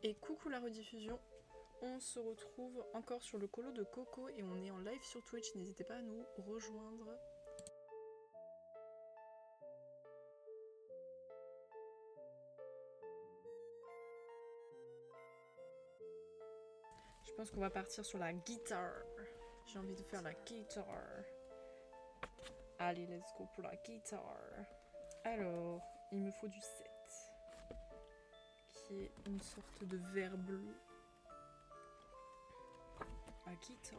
Et coucou la rediffusion, on se retrouve encore sur le colo de Coco et on est en live sur Twitch, n'hésitez pas à nous rejoindre. Je pense qu'on va partir sur la guitare. J'ai envie de faire la guitare. Allez, let's go pour la guitare. Alors, il me faut du 7, qui est une sorte de verre bleu. La guitare.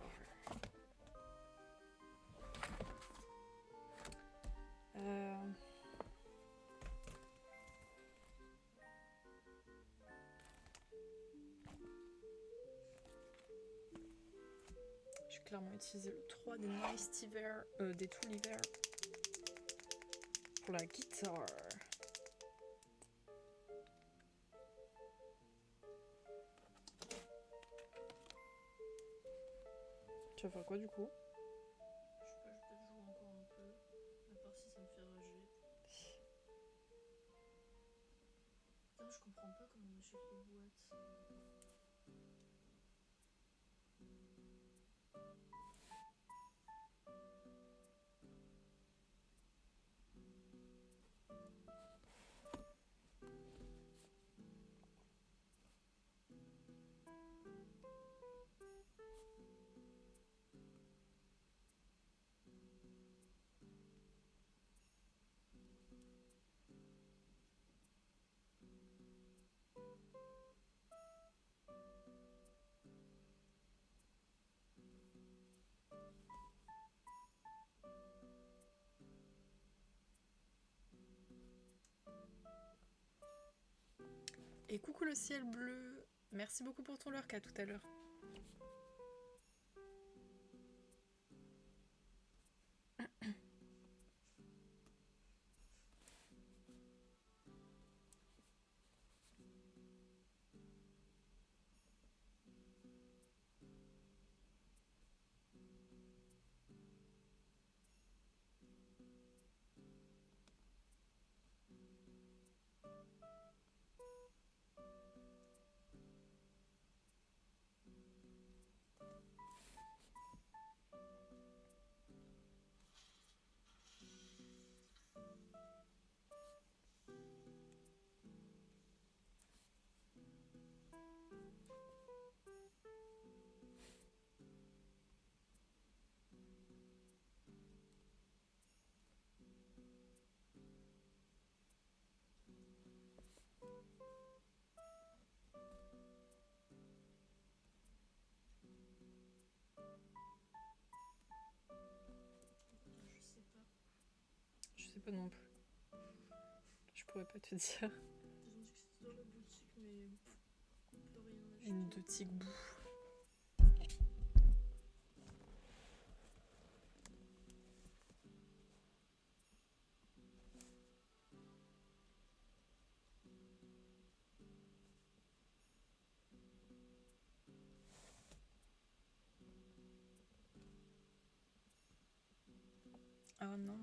Je vais clairement utiliser le 3 des Nice Tiver, des Tout l'hiver pour la guitare. Tu vas faire quoi du coup? Je sais pas, je vais peut-être jouer encore un peu, à part si ça me fait rager. Putain, je comprends pas comment on achète les boîtes. Et coucou le ciel bleu. Merci beaucoup pour ton lurk, à tout à l'heure. Je sais pas. Je sais pas non plus. Je pourrais pas te dire. Ils ont dit que c'était dans la boutique, mais on peut rien acheter. Une de Tigbout. Ah non.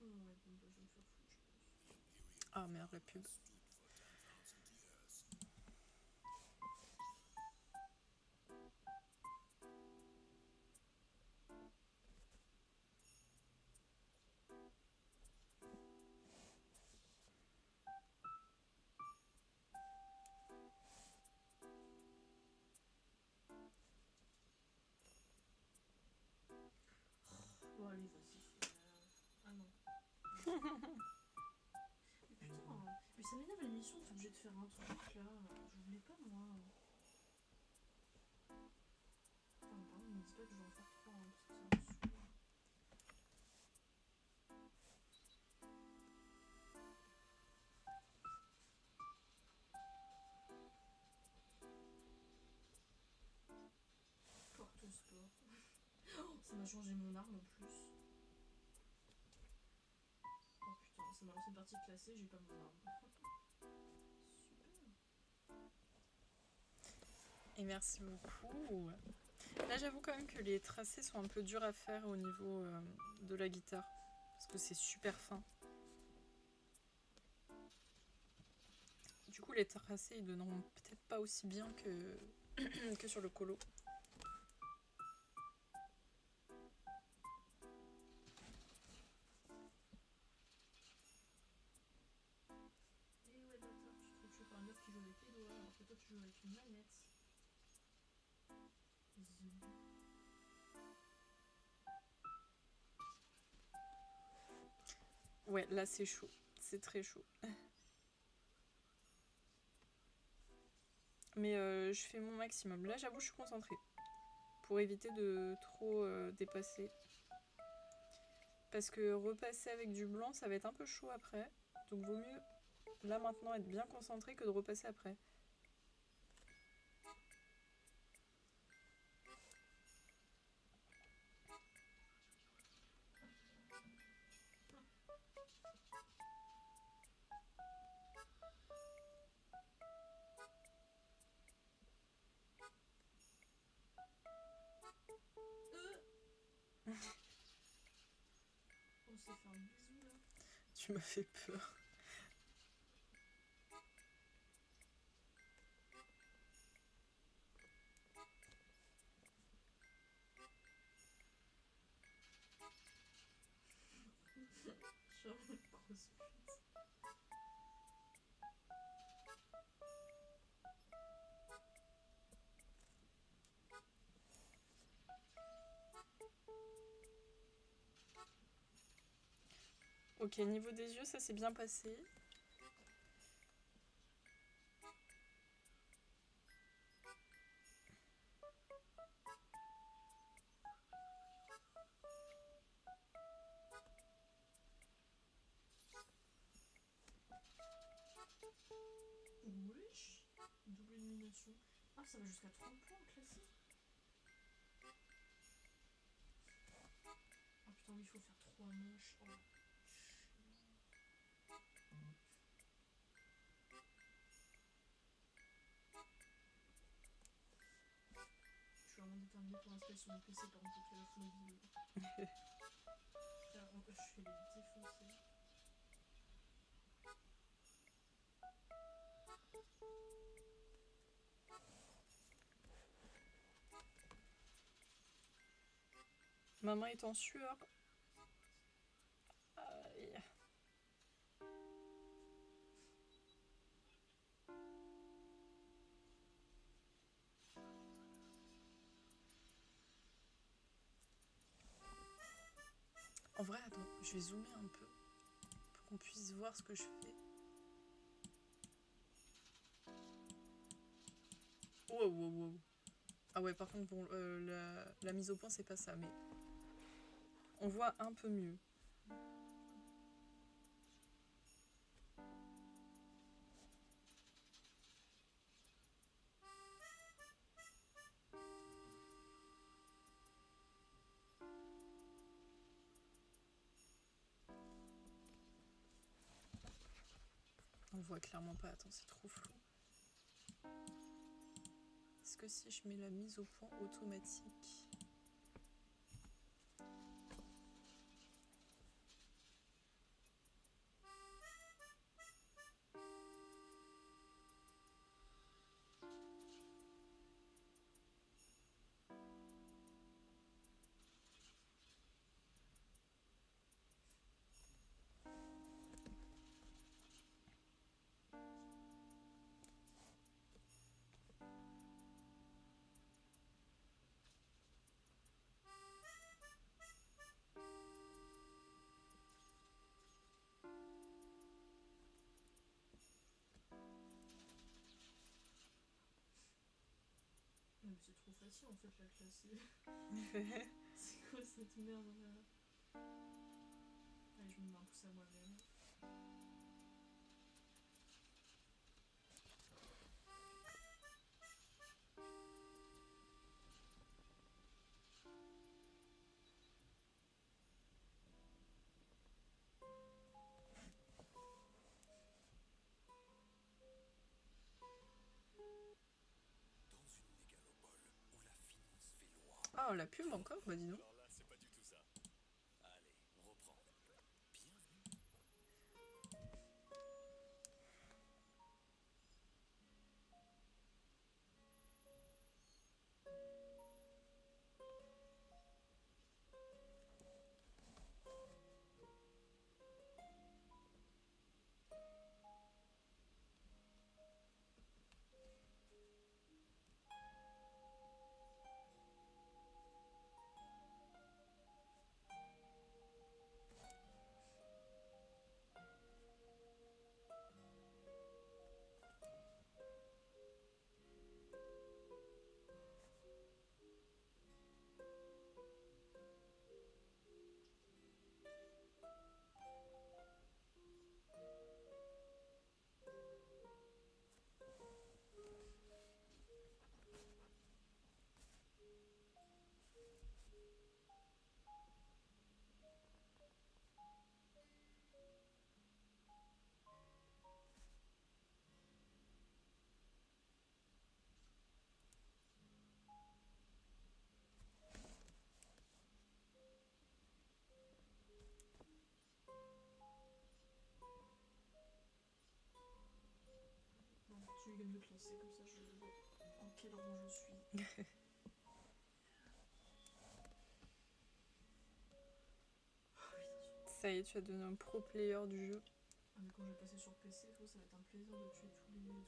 Ouais, bon, bah, je vais me faire foutre, je pense. Ah merde, la pub. Bon, allez, vas-y. Ah non. Mais putain, mais ça m'énerve l'émission, t'es obligé de faire un truc là. Je voulais pas, moi. Enfin, pardon, me dis pas que je vais en faire 3, hein, parce que ça me saoule. Porte sport. Oh, changer mon arme en plus. Oh putain, ça m'a lancé une partie classée, j'ai pas mon arme. Super. Et merci beaucoup. Là, j'avoue quand même que les tracés sont un peu durs à faire au niveau de la guitare. Parce que c'est super fin. Du coup, les tracés, ils donneront peut-être pas aussi bien que sur le colo. Et ouais, bâtard, tu te retrouves par un autre qui joue avec les doigts, alors que toi tu joues avec une manette. Ouais, là c'est chaud. C'est très chaud. Mais je fais mon maximum. Là, j'avoue, je suis concentrée. Pour éviter de trop dépasser. Parce que repasser avec du blanc, ça va être un peu chaud après. Donc vaut mieux, là maintenant, être bien concentré que de repasser après. On s'est fait un bisou là. Tu m'as fait peur. Genre une grosse pute. Ok, niveau des yeux, ça s'est bien passé. Wesh. Double élimination. Ah, ça va jusqu'à 30 points classé. Ah putain, oui, il faut faire 3 manches. Oh. Je suis vraiment déterminée pour l'installer sur mon PC par contre pour qu'il refait mes vidéos. Frère, je vais les défoncer. Maman est en sueur. Aïe. En vrai, attends, je vais zoomer un peu pour qu'on puisse voir ce que je fais. Wow, wow, wow. Ah ouais, par contre, bon, la mise au point, c'est pas ça, mais on voit un peu mieux. On voit clairement pas, attends, c'est trop flou. Est-ce que si je mets la mise au point automatique... Non mais c'est trop facile en fait la classer. C'est quoi cette merde là? Allez, je me mets un pouce à moi-même. Oh, la pub encore? Bah dis donc. Alors là, c'est pas du tout ça. Allez, on reprend. Bienvenue. Bon, tu viens de te lancer comme ça, je vois en quel rang je suis. Ça y est, tu as devenu un pro player du jeu. Ah, mais quand je vais passer sur PC, ça va être un plaisir de tuer tous les gueux.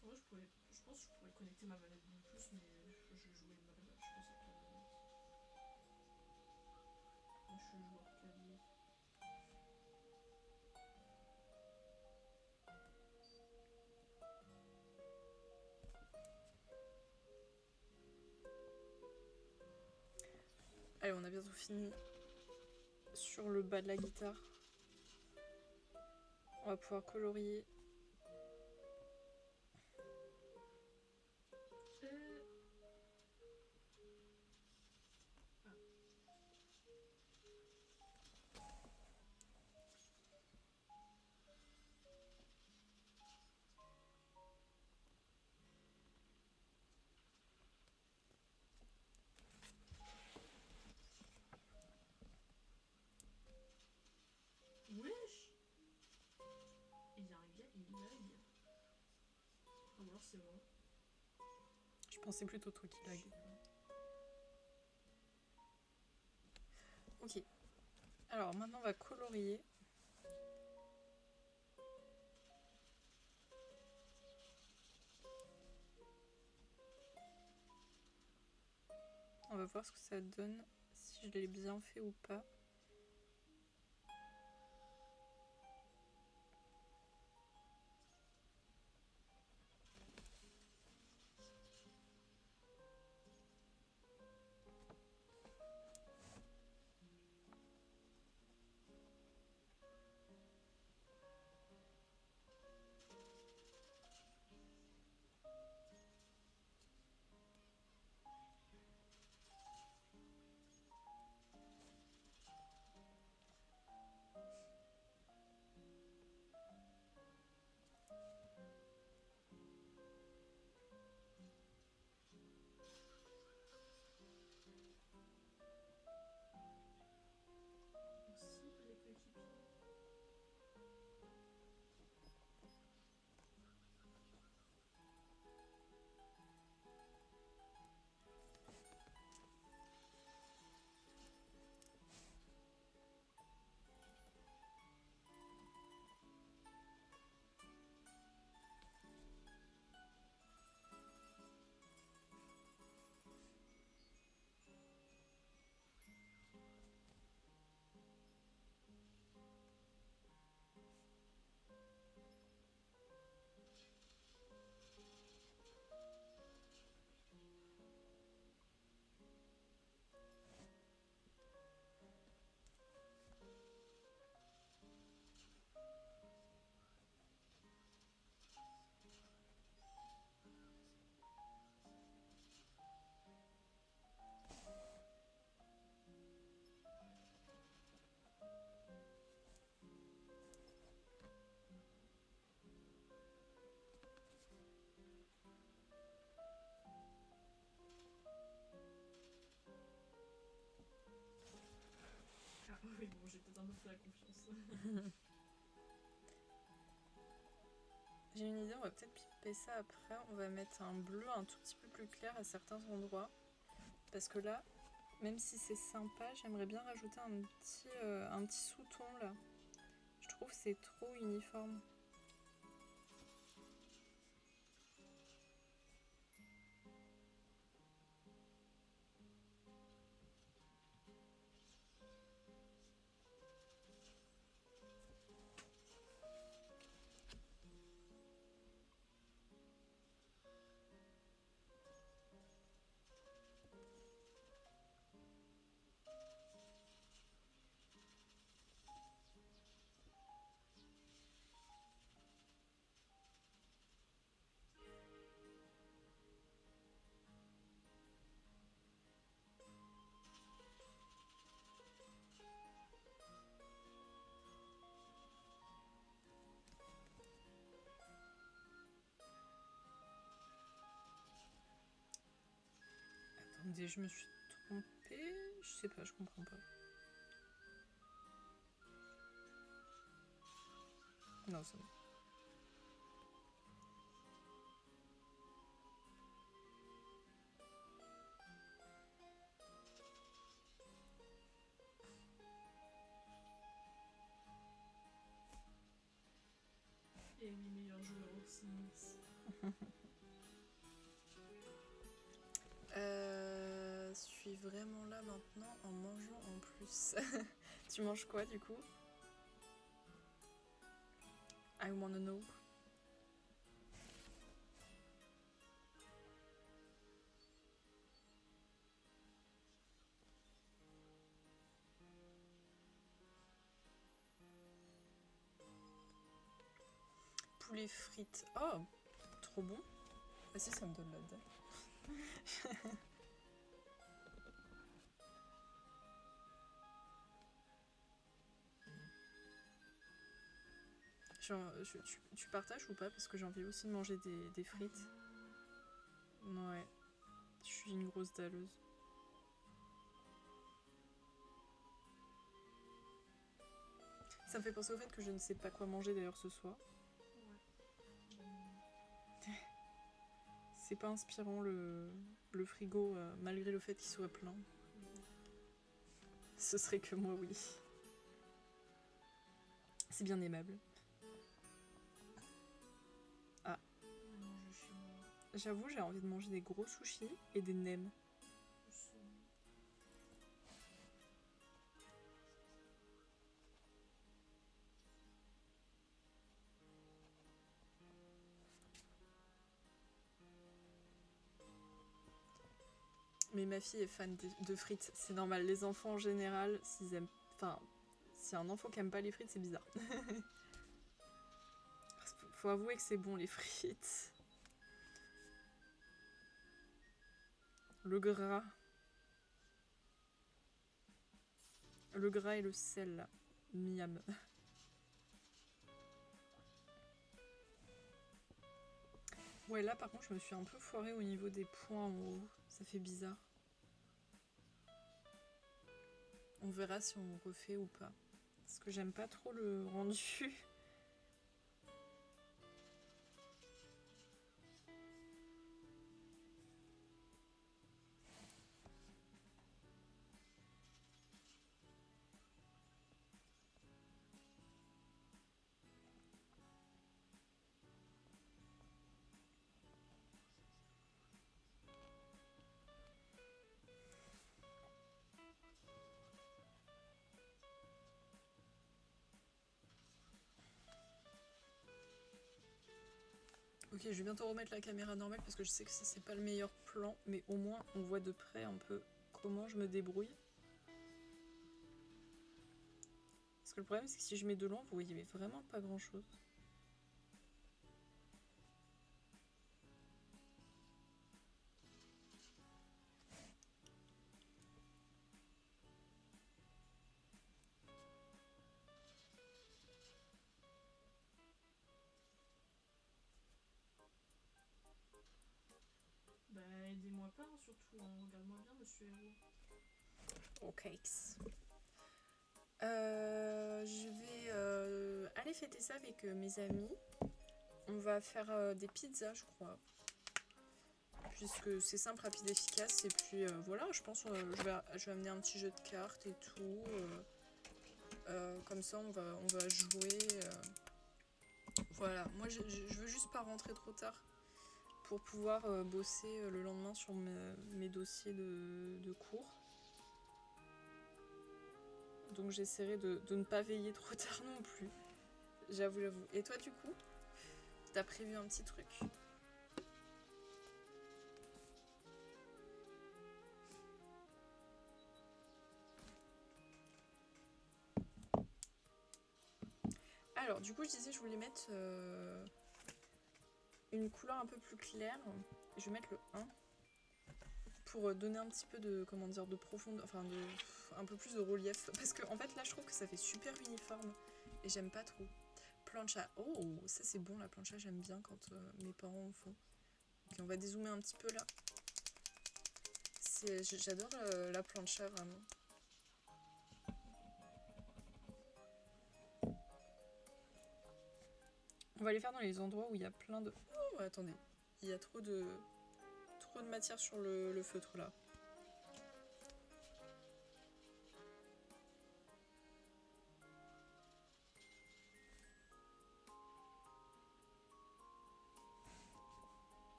Parce qu'en vrai, je pense que je pourrais connecter ma manette Bluetooth, mais je vais jouer je pense avec la manette. Moi, je suis joueur clavier. Allez, on a bientôt fini sur le bas de la guitare. On va pouvoir colorier. Wesh! Il y a un gars, il lag. Ou alors c'est moi. Je pensais plutôt toi qui Je lag. sais pas. Ok. Alors maintenant on va colorier. On va voir ce que ça donne, si je l'ai bien fait ou pas. Oui, bon, j'ai peut-être un peu fait la confiance. J'ai une idée, on va peut-être piper ça après. On va mettre un bleu un tout petit peu plus clair à certains endroits. Parce que là, même si c'est sympa, j'aimerais bien rajouter un petit sous-ton là. Je trouve que c'est trop uniforme. Attendez, je me suis trompée. Je sais pas, je comprends pas. Non, c'est bon. Et oui, meilleur joueur au Sims. Suis vraiment là maintenant en mangeant en plus. Tu manges quoi du coup? I wanna know. Poulet frites. Oh, trop bon. Ah si, ça me donne la dalle. Tu partages ou pas? Parce que j'ai envie aussi de manger des frites. Ouais, je suis une grosse dalleuse. Ça me fait penser au fait que je ne sais pas quoi manger d'ailleurs ce soir. Ouais. C'est pas inspirant le frigo, malgré le fait qu'il soit plein. Ce serait que moi, oui. C'est bien aimable. Ah. J'avoue, j'ai envie de manger des gros sushis et des nems. Mais ma fille est fan de frites, c'est normal. Les enfants en général, s'ils aiment. Enfin, si un enfant qui aime pas les frites, c'est bizarre. Faut avouer que c'est bon les frites. Le gras. Le gras et le sel, là. Miam. Ouais, là par contre, je me suis un peu foirée au niveau des points en haut. Ça fait bizarre. On verra si on refait ou pas. Parce que j'aime pas trop le rendu. Ok, je vais bientôt remettre la caméra normale parce que je sais que ça c'est pas le meilleur plan, mais au moins on voit de près un peu comment je me débrouille. Parce que le problème c'est que si je mets de loin, vous voyez vraiment pas grand chose. Bah aidez-moi pas, hein, surtout, hein. Regarde-moi bien, monsieur héros. Ok. Je vais aller fêter ça avec mes amis. On va faire des pizzas, je crois. Puisque c'est simple, rapide, efficace. Et puis voilà, je pense je vais amener un petit jeu de cartes et tout. Comme ça, on va jouer. Voilà, moi je veux juste pas rentrer trop tard pour pouvoir bosser le lendemain sur mes dossiers de cours. Donc j'essaierai de ne pas veiller trop tard non plus. J'avoue. Et toi du coup, t'as prévu un petit truc? Alors du coup je disais je voulais mettre une couleur un peu plus claire. Je vais mettre le 1 pour donner un petit peu de, comment dire, de profondeur, enfin un peu plus de relief. Parce que en fait là je trouve que ça fait super uniforme et j'aime pas trop. Plancha, oh ça c'est bon la plancha, j'aime bien quand mes parents en font. Ok, on va dézoomer un petit peu là. J'adore la plancha vraiment. On va les faire dans les endroits où il y a plein de... Oh attendez, il y a trop de matière sur le feutre là.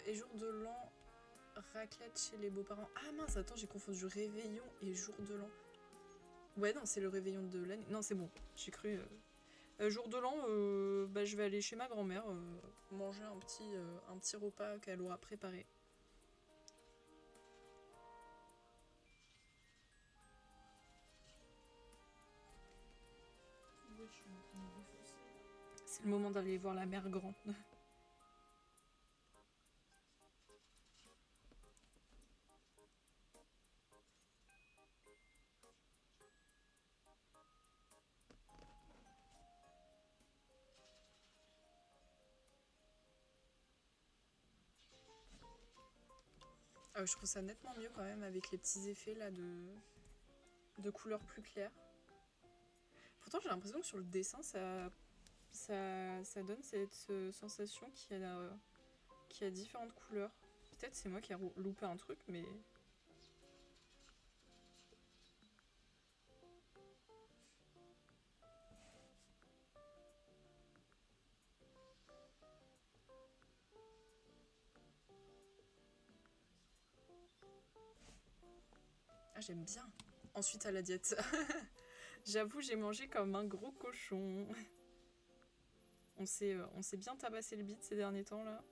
Et jour de l'an, raclette chez les beaux-parents. Ah mince, attends, j'ai confondu réveillon et jour de l'an. Ouais, non, c'est le réveillon de l'année. Non, c'est bon, j'ai cru. Jour de l'an, bah, je vais aller chez ma grand-mère manger un petit repas qu'elle aura préparé. Ouais, je suis en train de me défoncer. C'est le moment d'aller voir la mère grand. Je trouve ça nettement mieux quand même avec les petits effets là de couleurs plus claires. Pourtant j'ai l'impression que sur le dessin ça donne cette sensation qu'il y a différentes couleurs. Peut-être c'est moi qui ai loupé un truc mais... Ah j'aime bien. Ensuite à la diète. J'avoue j'ai mangé comme un gros cochon. On s'est bien tabassé le bide ces derniers temps là.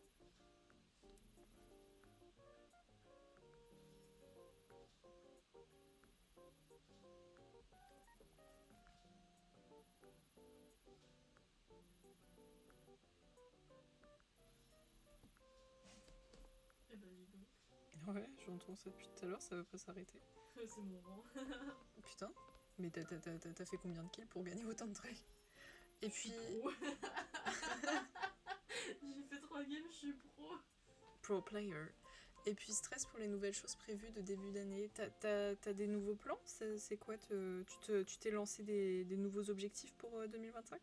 Eh ben dis donc. Ouais, j'entends ça depuis tout à l'heure, ça va pas s'arrêter. C'est mon rang. Putain, mais t'as fait combien de kills pour gagner autant de trails? Et puis... Pro. J'ai fait 3 games, je suis pro. Pro player. Et puis stress pour les nouvelles choses prévues de début d'année. T'as des nouveaux plans? C'est quoi tu t'es lancé des nouveaux objectifs pour 2025?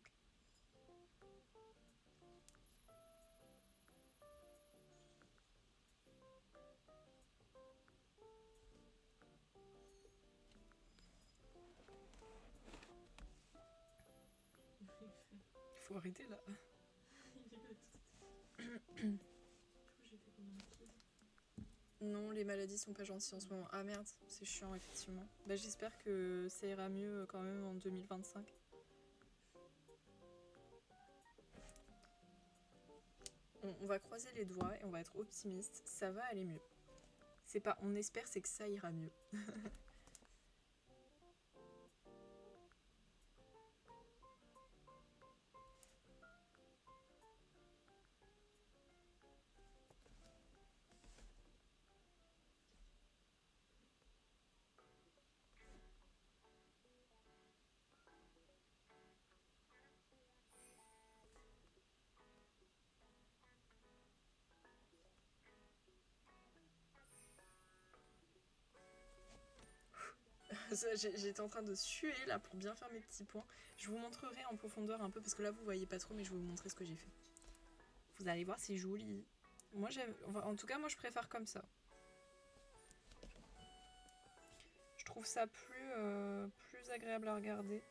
Faut arrêter là. Du coup, j'ai fait combien de kills? Non, les maladies sont pas gentilles en ce moment. Ah merde, c'est chiant effectivement. Bah j'espère que ça ira mieux quand même en 2025. On va croiser les doigts et on va être optimiste. Ça va aller mieux. C'est pas on espère, c'est que ça ira mieux. J'étais en train de suer là pour bien faire mes petits points. Je vous montrerai en profondeur un peu parce que là vous voyez pas trop, mais je vais vous montrer ce que j'ai fait. Vous allez voir, c'est joli. Moi j'aime, enfin, en tout cas moi je préfère comme ça. Je trouve ça plus agréable à regarder.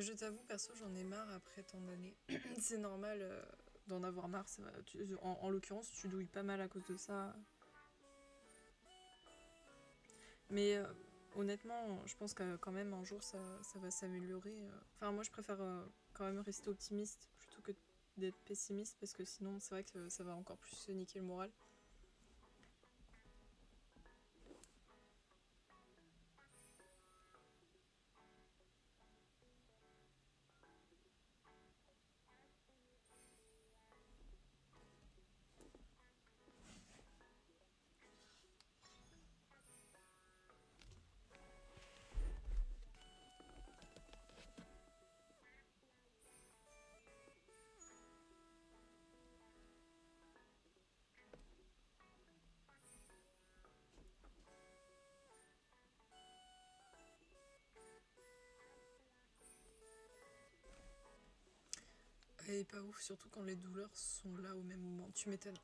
Je t'avoue, perso, j'en ai marre après tant d'années. C'est normal d'en avoir marre. En l'occurrence, tu douilles pas mal à cause de ça. Mais honnêtement, je pense que quand même un jour ça va s'améliorer. Enfin, moi je préfère quand même rester optimiste plutôt que d'être pessimiste parce que sinon c'est vrai que ça va encore plus se niquer le moral. Et pas ouf, surtout quand les douleurs sont là au même moment. Tu m'étonnes.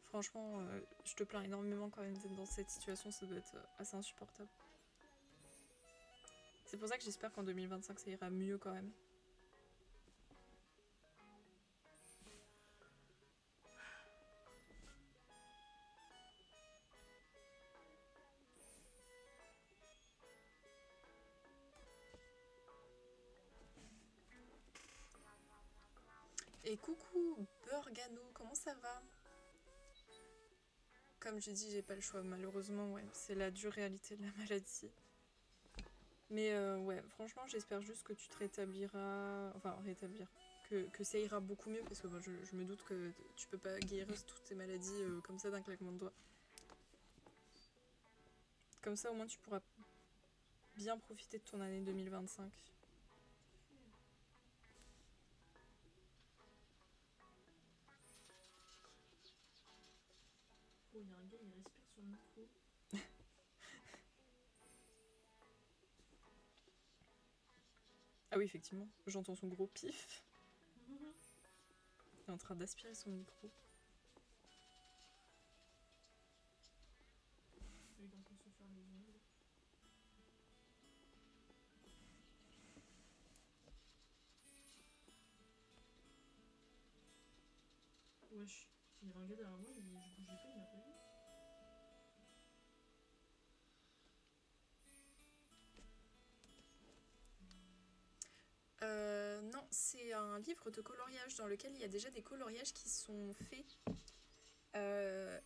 Franchement, je te plains énormément quand même d'être dans cette situation, ça doit être assez insupportable. C'est pour ça que j'espère qu'en 2025 ça ira mieux quand même. Et coucou, Burgano, comment ça va? Comme j'ai dit, j'ai pas le choix, malheureusement, ouais, c'est la dure réalité de la maladie. Mais ouais, franchement, j'espère juste que tu te rétabliras, enfin rétablir, que ça ira beaucoup mieux, parce que moi, je me doute que tu peux pas guérir toutes tes maladies comme ça d'un claquement de doigts. Comme ça, au moins, tu pourras bien profiter de ton année 2025. Oh, il y a un gars, il respire sur le micro. Ah oui, effectivement, j'entends son gros pif. Il est en train d'aspirer son micro. Il est en train de se faire les ongles. Wesh, il y avait un gars derrière moi, je bougeais pas, il m'a pas vu. Non, c'est un livre de coloriage dans lequel il y a déjà des coloriages qui sont faits.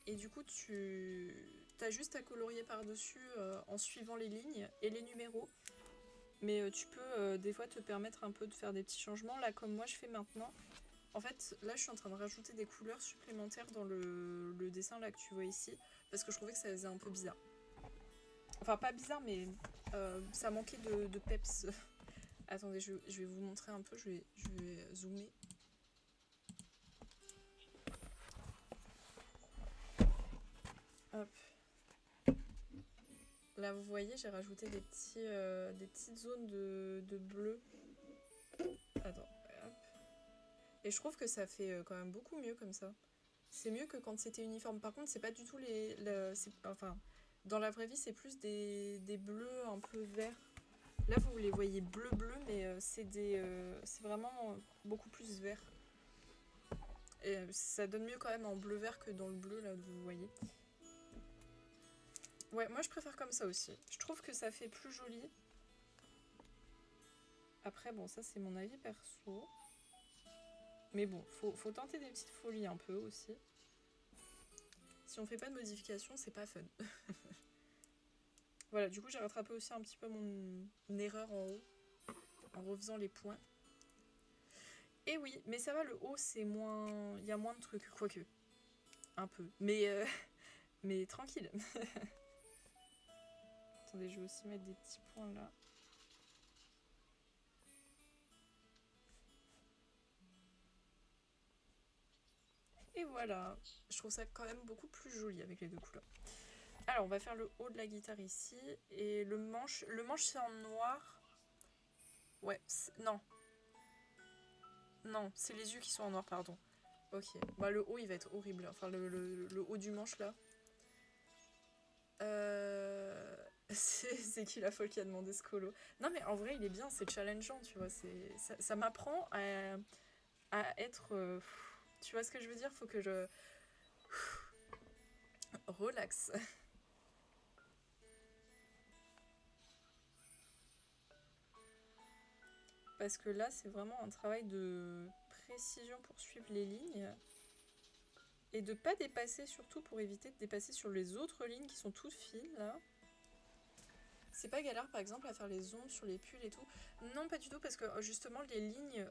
Et du coup, tu as juste à colorier par-dessus en suivant les lignes et les numéros. Mais tu peux des fois te permettre un peu de faire des petits changements. Là, comme moi je fais maintenant. En fait, là, je suis en train de rajouter des couleurs supplémentaires dans le dessin là que tu vois ici. Parce que je trouvais que ça faisait un peu bizarre. Enfin, pas bizarre, mais ça manquait de peps. Attendez, je vais vous montrer un peu. Je vais zoomer. Hop. Là, vous voyez, j'ai rajouté des petites zones de bleu. Attends, hop. Et je trouve que ça fait quand même beaucoup mieux comme ça. C'est mieux que quand c'était uniforme. Par contre, c'est pas du tout enfin, dans la vraie vie, c'est plus des bleus un peu verts. Là, vous les voyez bleu-bleu, mais c'est vraiment beaucoup plus vert. Et ça donne mieux quand même en bleu-vert que dans le bleu, là, vous voyez. Ouais, moi je préfère comme ça aussi. Je trouve que ça fait plus joli. Après, bon, ça c'est mon avis perso. Mais bon, faut tenter des petites folies un peu aussi. Si on fait pas de modification, c'est pas fun. Voilà, du coup j'ai rattrapé aussi un petit peu mon erreur en haut, en refaisant les points. Et oui, mais ça va, le haut c'est moins... Il y a moins de trucs, quoique. Un peu. Mais tranquille. Attendez, je vais aussi mettre des petits points là. Et voilà, je trouve ça quand même beaucoup plus joli avec les deux couleurs. Alors, on va faire le haut de la guitare ici. Et le manche c'est en noir. Ouais, non. Non, c'est les yeux qui sont en noir, pardon. Ok, bah le haut il va être horrible. Enfin, le haut du manche là. C'est qui la folle qui a demandé ce colo? Non, mais en vrai, il est bien, c'est challengeant, tu vois. Ça m'apprend à être. Tu vois ce que je veux dire? Faut que je. Relax. Parce que là, c'est vraiment un travail de précision pour suivre les lignes. Et de pas dépasser, surtout pour éviter de dépasser sur les autres lignes qui sont toutes fines, là. C'est pas galère, par exemple, à faire les ombres sur les pulls et tout. Non, pas du tout, parce que justement, les lignes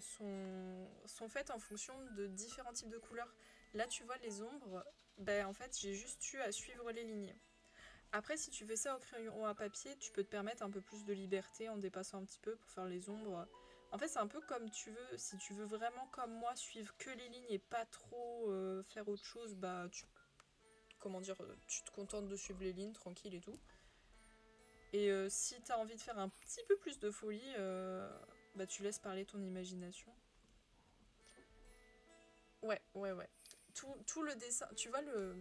sont faites en fonction de différents types de couleurs. Là, tu vois, les ombres, ben, en fait, j'ai juste eu à suivre les lignes. Après, si tu fais ça au crayon à papier, tu peux te permettre un peu plus de liberté en dépassant un petit peu pour faire les ombres. En fait, c'est un peu comme tu veux. Si tu veux vraiment, comme moi, suivre que les lignes et pas trop faire autre chose, bah, comment dire, tu te contentes de suivre les lignes tranquille et tout. Et si t'as envie de faire un petit peu plus de folie, bah, tu laisses parler ton imagination. Ouais, ouais, ouais. Tout le dessin. Tu vois le.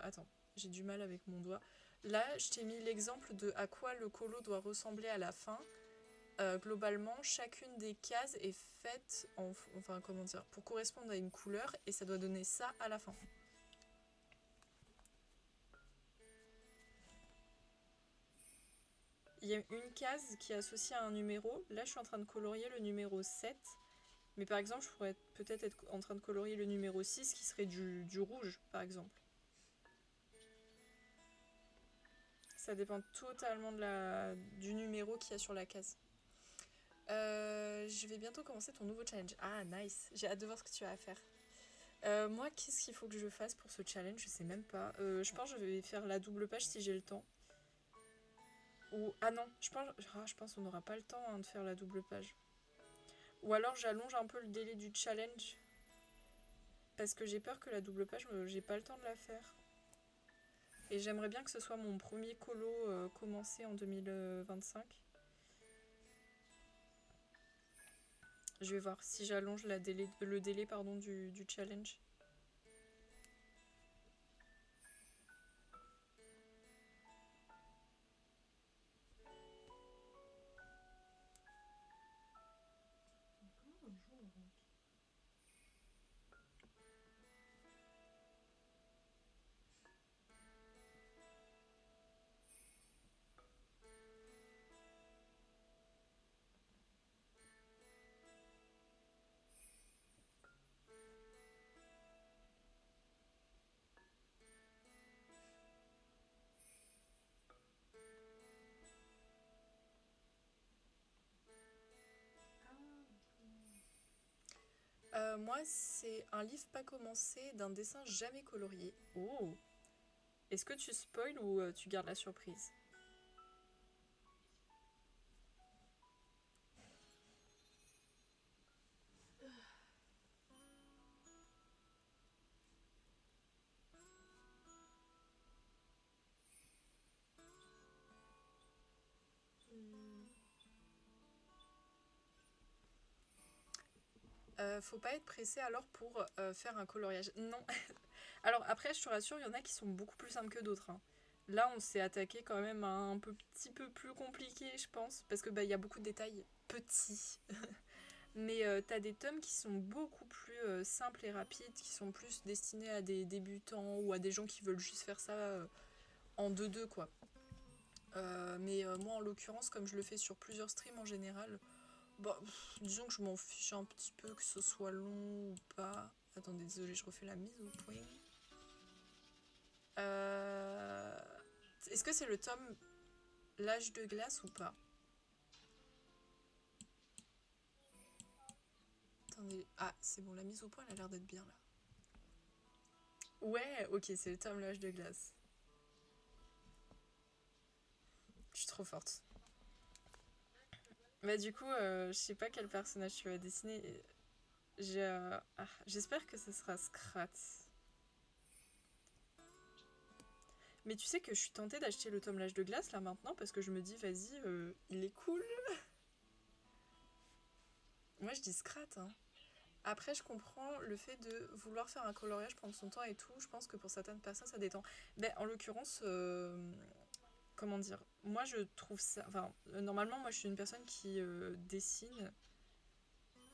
Attends, j'ai du mal avec mon doigt. Là, je t'ai mis l'exemple de à quoi le colo doit ressembler à la fin. Globalement, chacune des cases est faite enfin, comment dire, pour correspondre à une couleur et ça doit donner ça à la fin. Il y a une case qui est associée à un numéro. Là, je suis en train de colorier le numéro 7. Mais par exemple, je pourrais peut-être être en train de colorier le numéro 6 qui serait du rouge, par exemple. Ça dépend totalement du numéro qu'il y a sur la case. Je vais bientôt commencer ton nouveau challenge. Ah, nice. J'ai hâte de voir ce que tu vas faire. Moi, qu'est-ce qu'il faut que je fasse pour ce challenge? Je sais même pas. Je pense que je vais faire la double page si j'ai le temps. Ah non, je pense qu'on n'aura pas le temps hein, de faire la double page. Ou alors j'allonge un peu le délai du challenge. Parce que j'ai peur que la double page, j'ai pas le temps de la faire. Et j'aimerais bien que ce soit mon premier colo commencé en 2025. Je vais voir si j'allonge le délai du challenge. Comment un jour on rentre? Moi, c'est un livre pas commencé d'un dessin jamais colorié. Oh! Est-ce que tu spoil ou tu gardes la surprise? Faut pas être pressé alors pour faire un coloriage. Non. Alors après, je te rassure, il y en a qui sont beaucoup plus simples que d'autres. Hein. Là, on s'est attaqué quand même à un petit peu plus compliqué, je pense, parce que bah il y a beaucoup de détails petits. Mais t'as des tomes qui sont beaucoup plus simples et rapides, qui sont plus destinés à des débutants ou à des gens qui veulent juste faire ça en 2-2 quoi. Mais moi en l'occurrence, comme je le fais sur plusieurs streams en général, Bah, disons que je m'en fiche un petit peu que ce soit long ou pas. Attendez, désolé, je refais la mise au point. Est-ce que c'est le tome L'âge de glace ou pas? Attendez. Ah, c'est bon, la mise au point, elle a l'air d'être bien là. Ouais, ok, c'est le tome L'âge de glace. Je suis trop forte. Bah du coup, je sais pas quel personnage tu vas dessiner. J'espère que ce sera Scrat. Mais tu sais que je suis tentée d'acheter le tome L'âge de glace là maintenant parce que je me dis, vas-y, il est cool. Moi je dis Scrat, hein. Après, je comprends le fait de vouloir faire un coloriage, prendre son temps et tout. Je pense que pour certaines personnes, ça détend. Ben, en l'occurrence, comment dire? Moi, je trouve ça. Enfin, normalement, moi, je suis une personne qui dessine.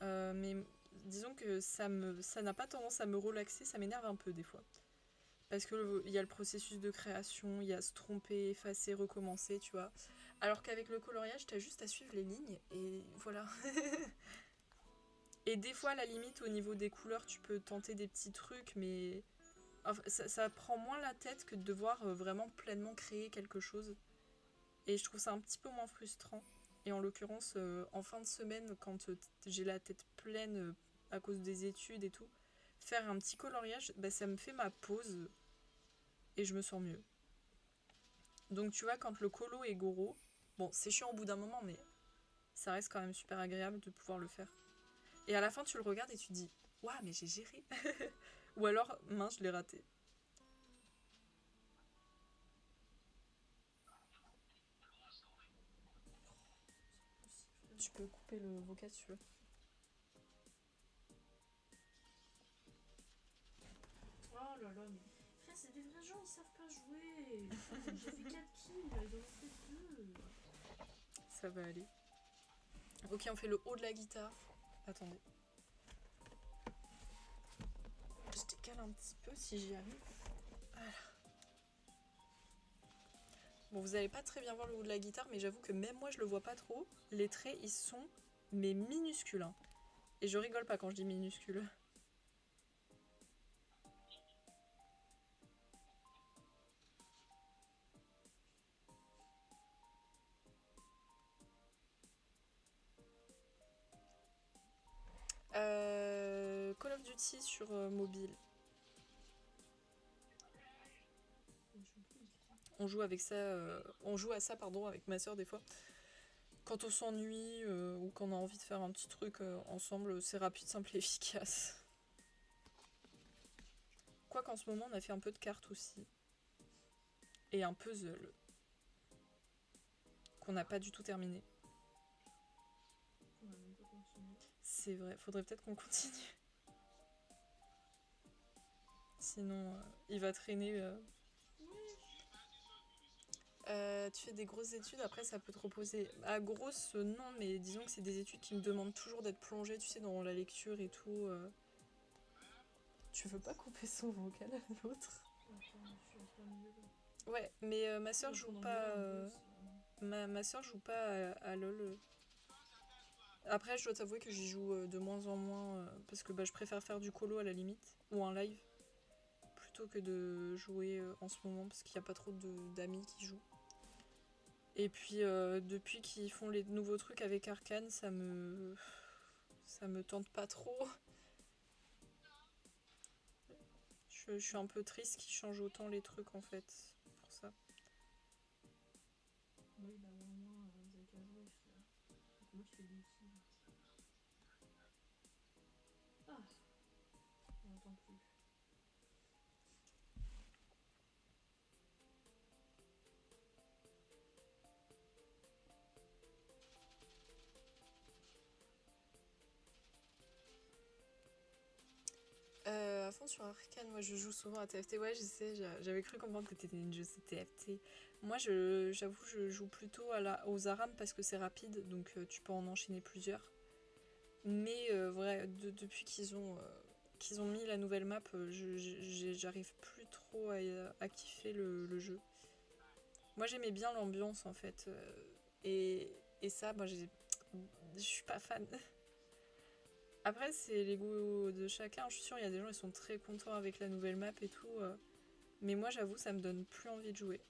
Mais disons que ça n'a pas tendance à me relaxer. Ça m'énerve un peu des fois. Parce que il y a le processus de création, il y a se tromper, effacer, recommencer, tu vois. Alors qu'avec le coloriage, t'as juste à suivre les lignes et voilà. Et des fois, à la limite, au niveau des couleurs, tu peux tenter des petits trucs, mais enfin, ça prend moins la tête que de devoir vraiment pleinement créer quelque chose. Et je trouve ça un petit peu moins frustrant. Et en l'occurrence, en fin de semaine, quand j'ai la tête pleine à cause des études et tout, faire un petit coloriage, bah, ça me fait ma pause et je me sens mieux. Donc tu vois, quand le colo est goro, bon, c'est chiant au bout d'un moment, mais ça reste quand même super agréable de pouvoir le faire. Et à la fin, tu le regardes et tu te dis, waouh, mais j'ai géré. Ou alors, mince, je l'ai raté. Tu peux couper le vocal si tu veux. Oh là là, mais. Frère, c'est des vrais gens, ils savent pas jouer. J'ai fait 4 kills, ils en ont fait 2. Ça va aller. Ok, on fait le haut de la guitare. Attendez. Je décale un petit peu si j'y arrive. Voilà. Bon, vous allez pas très bien voir le haut de la guitare, mais j'avoue que même moi je le vois pas trop. Les traits, ils sont mais minuscules, hein. Et je rigole pas quand je dis minuscules. Call of Duty sur mobile. On joue avec ça, on joue à ça pardon avec ma soeur des fois. Quand on s'ennuie ou qu'on a envie de faire un petit truc ensemble, c'est rapide, simple et efficace. Quoi qu'en ce moment on a fait un peu de cartes aussi. Et un puzzle. Qu'on n'a pas du tout terminé. On a même pas continué. C'est vrai, faudrait peut-être qu'on continue. Sinon, il va traîner. Tu fais des grosses études, après ça peut te reposer. À grosse, non, mais disons que c'est des études qui me demandent toujours d'être plongée, tu sais, dans la lecture et tout. Tu veux pas couper son vocal à l'autre? Attends, je suis en plein milieu là. Ouais, mais ma soeur joue pas. Ma soeur joue pas à LoL. Après, je dois t'avouer que j'y joue de moins en moins parce que bah, je préfère faire du colo à la limite ou un live plutôt que de jouer en ce moment parce qu'il n'y a pas trop d'amis qui jouent. Et puis depuis qu'ils font les nouveaux trucs avec Arcane, ça me tente pas trop. Je suis un peu triste qu'ils changent autant les trucs en fait pour ça. Oui, bah au moins, vous avez qu'à jouer, frère. Donc moi, je fais des kills. Ah, on n'entend plus. À fond sur Arcane, moi je joue souvent à TFT. Ouais, je sais, j'avais cru comprendre que t'étais une joueuse de TFT. Moi, j'avoue, je joue plutôt aux ARAM parce que c'est rapide, donc tu peux en enchaîner plusieurs. Mais vrai, depuis qu'ils ont mis la nouvelle map, j'arrive plus trop à kiffer le jeu. Moi, j'aimais bien l'ambiance en fait. Et ça, moi, Je suis pas fan. Après, c'est les goûts de chacun. Je suis sûre, il y a des gens qui sont très contents avec la nouvelle map et tout. Mais moi, j'avoue, ça me donne plus envie de jouer.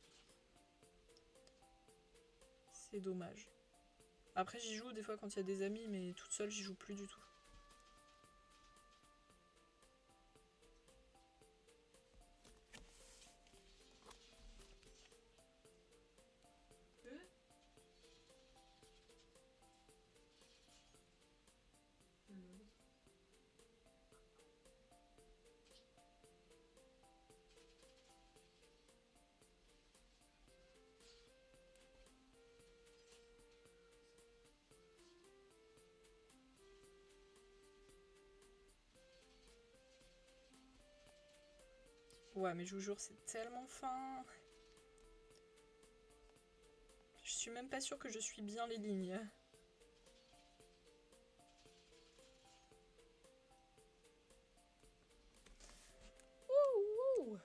C'est dommage. Après, j'y joue des fois quand il y a des amis, mais toute seule, j'y joue plus du tout. Ouais, mais je vous jure, c'est tellement fin. Je suis même pas sûre que je suis bien les lignes. Ouh, ouh.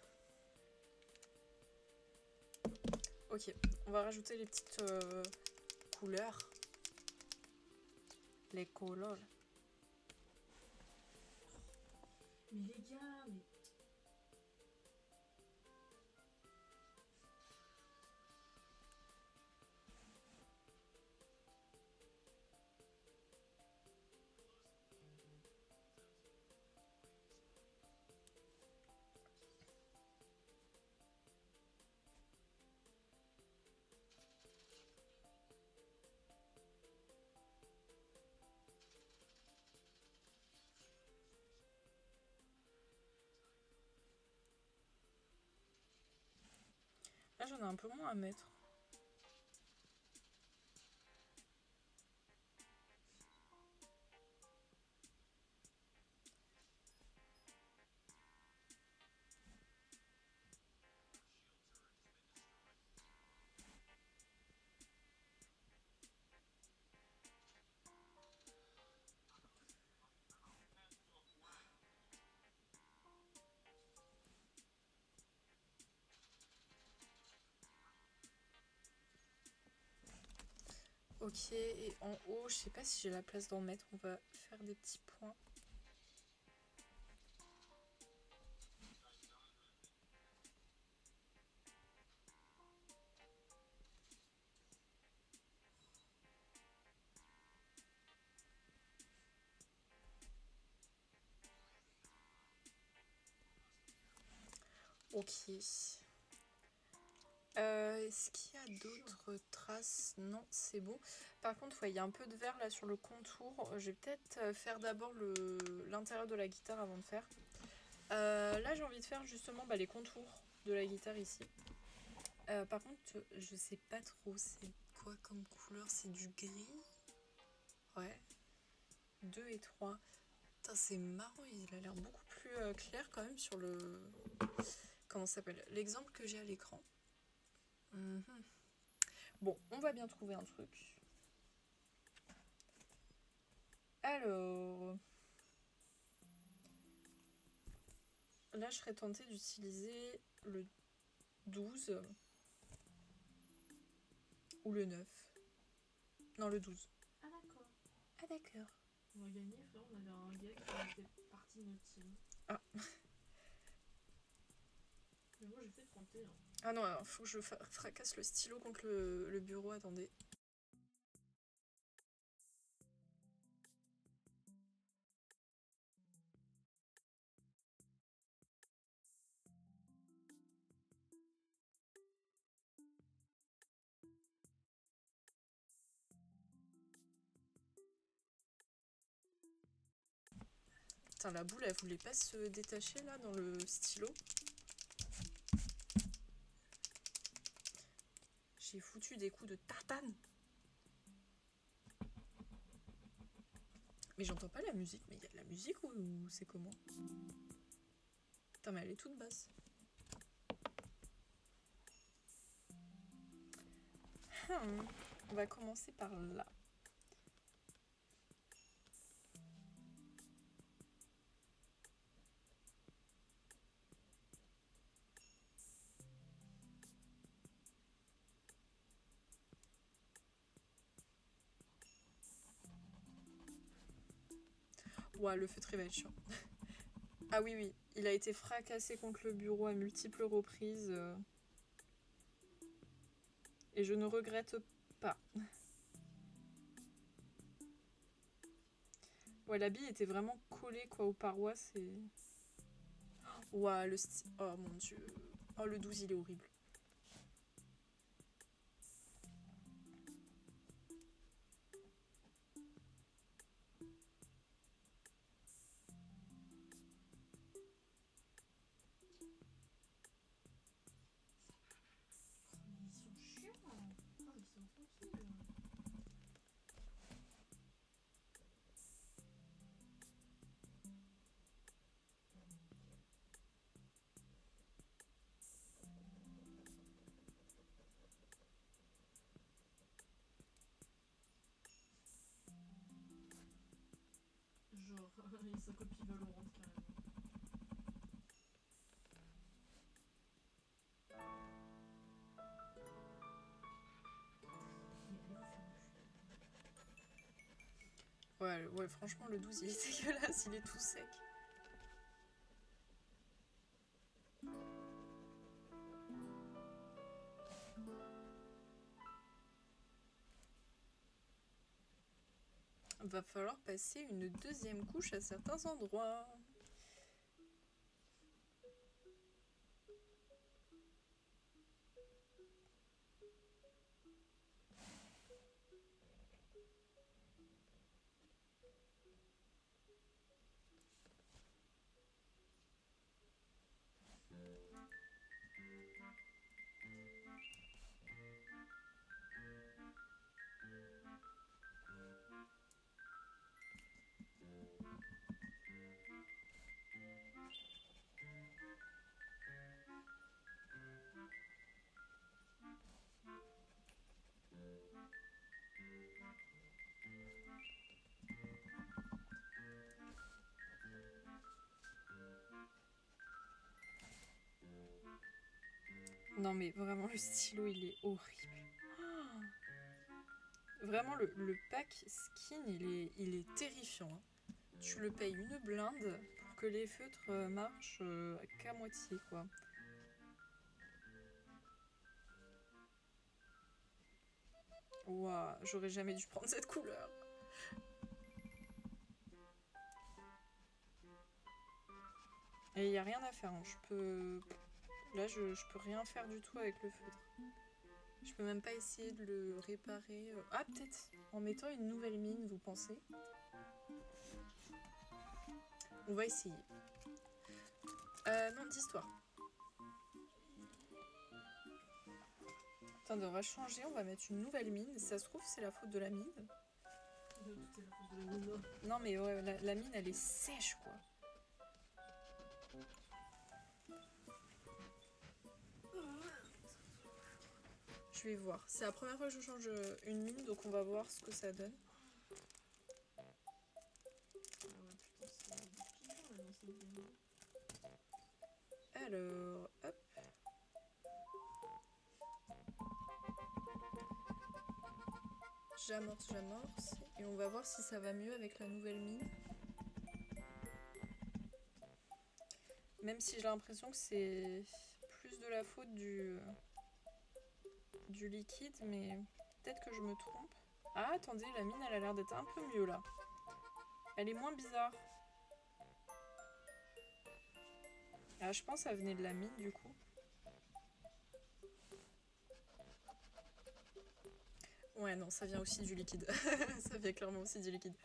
Ok, on va rajouter les petites couleurs. Les couleurs. Mais les gars, mais... Là, j'en ai un peu moins à mettre. Ok, et en haut, je sais pas si j'ai la place d'en mettre. On va faire des petits points. Ok. Est-ce qu'il y a d'autres traces? Non, c'est bon. Par contre, il y a un peu de vert là sur le contour. Je vais peut-être faire d'abord l'intérieur de la guitare avant de faire. Là, j'ai envie de faire justement les contours de la guitare ici. Par contre, je sais pas trop c'est quoi comme couleur. C'est du gris? Ouais. 2 et 3. Putain, c'est marrant, il a l'air beaucoup plus clair quand même sur le... Comment ça s'appelle? L'exemple que j'ai à l'écran. Bon, on va bien trouver un truc. Alors... Là, je serais tentée d'utiliser le 12 ou le 9. Non, le 12. Ah d'accord. Ah d'accord. On va gagner, frère, on avait un gars qui était parti de notre team. Ah. Mais moi j'ai fait 31. Ah non, alors faut que je fracasse le stylo contre le bureau, attendez. Putain, la boule, elle voulait pas se détacher là dans le stylo. J'ai foutu des coups de tartane. Mais j'entends pas la musique. Mais il y a de la musique ou c'est comment? Putain, mais elle est toute basse. On va commencer par là. Ouais, le feutré va être chiant. Ah oui, oui, il a été fracassé contre le bureau à multiples reprises. Et je ne regrette pas. Ouais, l'habit était vraiment collé quoi aux parois, c'est... Ouais, le style... Oh mon dieu. Oh, le 12, il est horrible. Mais ils sont chiants. Oh, ils sont tranquilles. Genre, sa copie Valorant carrément. Mais allez vous faire Ouais, ouais, franchement, le 12, il est dégueulasse, il est tout sec. Va falloir passer une deuxième couche à certains endroits. Non mais vraiment, le stylo, il est horrible. Oh, vraiment, le pack skin, il est terrifiant. Hein. Tu le payes une blinde pour que les feutres marchent qu'à moitié, quoi. Ouah, j'aurais jamais dû prendre cette couleur. Et il n'y a rien à faire. Hein. Je peux... Là, je peux rien faire du tout avec le feutre. Je peux même pas essayer de le réparer. Ah, peut-être en mettant une nouvelle mine, vous pensez? On va essayer. Non, d'histoire. Attendez, on va changer, on va mettre une nouvelle mine. Si ça se trouve, c'est la faute de la mine. Tout est la faute de la nana. Non, mais ouais, la mine, elle est sèche, quoi. Je vais voir. C'est la première fois que je change une mine, donc on va voir ce que ça donne. Ah ouais, putain, c'est des pigeons là dans cette vidéo. Alors, hop. J'amorce. Et on va voir si ça va mieux avec la nouvelle mine. Même si j'ai l'impression que c'est plus de la faute du liquide, mais peut-être que je me trompe. Ah, attendez, la mine, elle a l'air d'être un peu mieux là. Elle est moins bizarre. Ah, je pense que ça venait de la mine du coup. Ouais, non, ça vient aussi du liquide. Ça vient clairement aussi du liquide.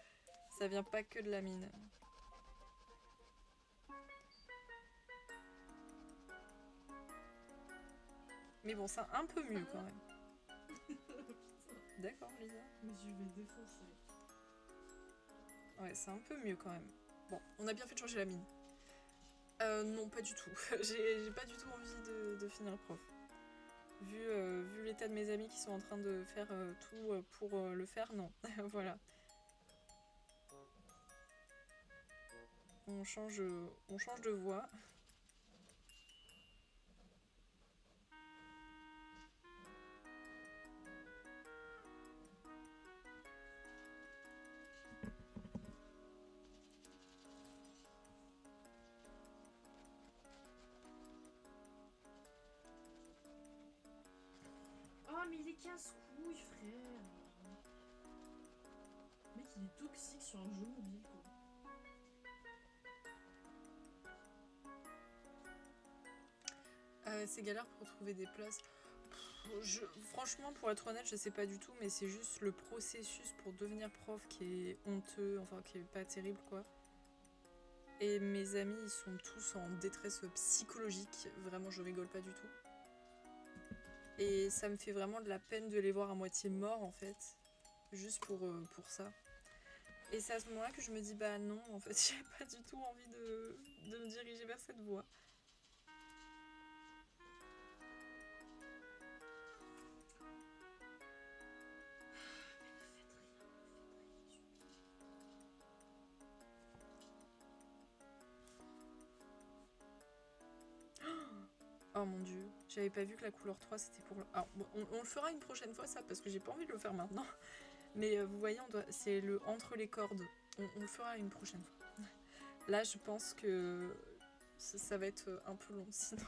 Ça vient pas que de la mine. Mais bon, c'est un peu mieux quand même. Putain, D'accord, Lisa. mais je vais défoncer. Ouais, c'est un peu mieux quand même. Bon, on a bien fait de changer la mine. Non, pas du tout. J'ai pas du tout envie de finir prof. Vu l'état de mes amis qui sont en train de faire tout pour le faire, non. Voilà. On change de voie. mais il est casse-couille, frère. Le mec, il est toxique sur un jeu mobile, quoi. C'est galère pour trouver des places. Franchement, pour être honnête, je sais pas du tout, mais c'est juste le processus pour devenir prof qui est honteux, enfin qui est pas terrible quoi. Et mes amis, ils sont tous en détresse psychologique, vraiment, je rigole pas du tout. Et ça me fait vraiment de la peine de les voir à moitié morts en fait, juste pour ça. Et c'est à ce moment-là que je me dis, bah non, en fait, j'ai pas du tout envie de me diriger vers cette voie. Oh mon dieu, j'avais pas vu que la couleur 3 c'était pour le... Alors, bon, on le fera une prochaine fois ça, parce que j'ai pas envie de le faire maintenant. Mais vous voyez, c'est le entre les cordes. On le fera une prochaine fois. Là, je pense que ça va être un peu long, sinon...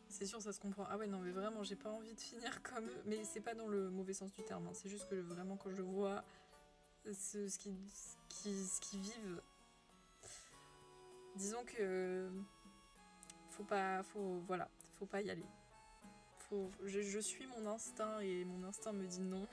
C'est sûr, ça se comprend. Ah ouais, non, mais vraiment, j'ai pas envie de finir comme eux. Mais c'est pas dans le mauvais sens du terme. Hein. C'est juste que vraiment, quand je vois ce qu'ils vivent, disons que voilà, faut pas y aller. Je suis mon instinct et mon instinct me dit non.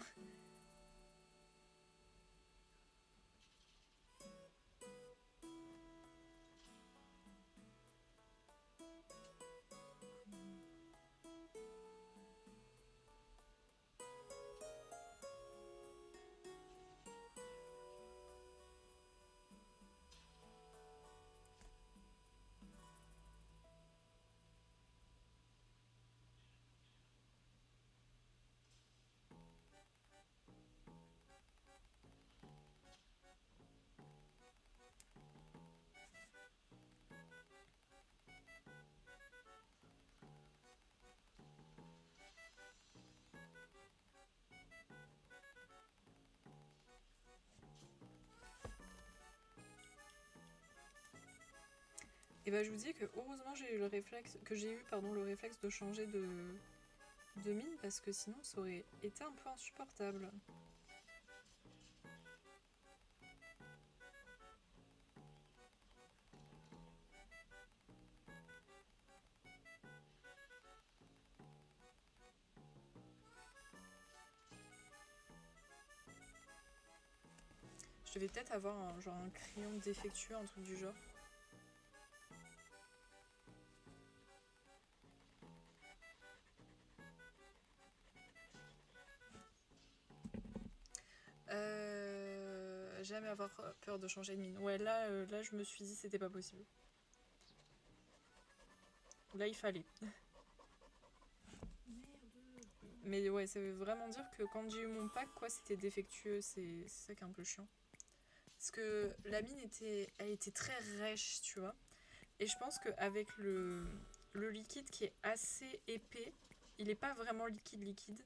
Et bah je vous dis que heureusement j'ai eu le réflexe de changer de mine parce que sinon ça aurait été un peu insupportable. Je devais peut-être avoir un crayon défectueux, un truc du genre. Jamais avoir peur de changer de mine. Ouais, là je me suis dit c'était pas possible. Là il fallait. Mais ouais, ça veut vraiment dire que quand j'ai eu mon pack, quoi, c'était défectueux. C'est ça qui est un peu chiant. Parce que la mine elle était très rêche, tu vois. Et je pense qu'avec le liquide qui est assez épais, il n'est pas vraiment liquide.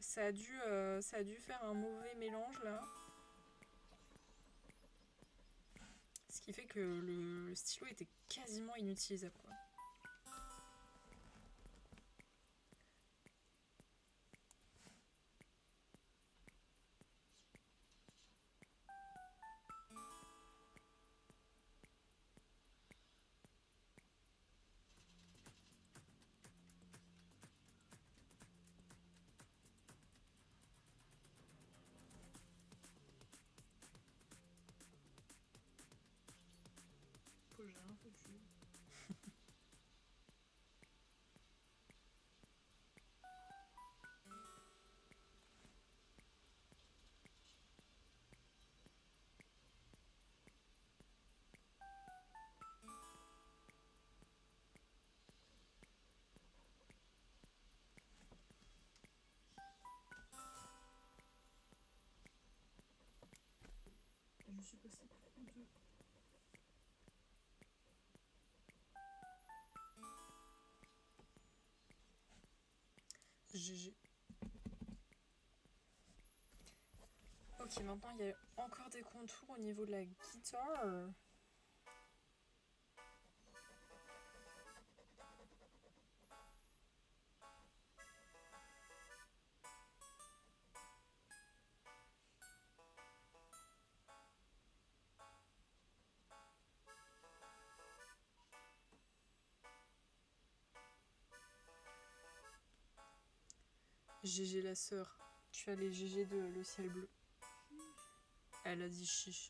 Ça a dû faire un mauvais mélange là. Ce qui fait que le stylo était quasiment inutilisable, quoi. J'ai rien foutu. Je suis passée pour deux. GG. Ok, maintenant il y a encore des contours au niveau de la guitare. GG la sœur, tu as les GG de Le Ciel Bleu. Elle a dit chiche.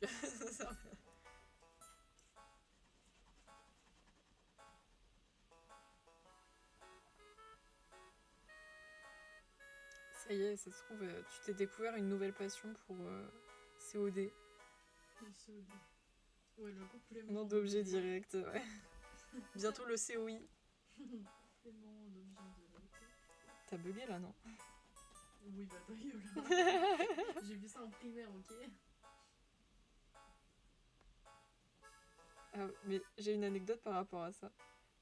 Ça y est, ça se trouve, tu t'es découvert une nouvelle passion pour COD. Le COD. Ouais, le complément. Nom d'objet direct, ouais. Bientôt le COI. Complément d'objet direct. T'as bugué là, non? Oui, bah ta gueule. J'ai vu ça en primaire, ok? Ah, mais j'ai une anecdote par rapport à ça.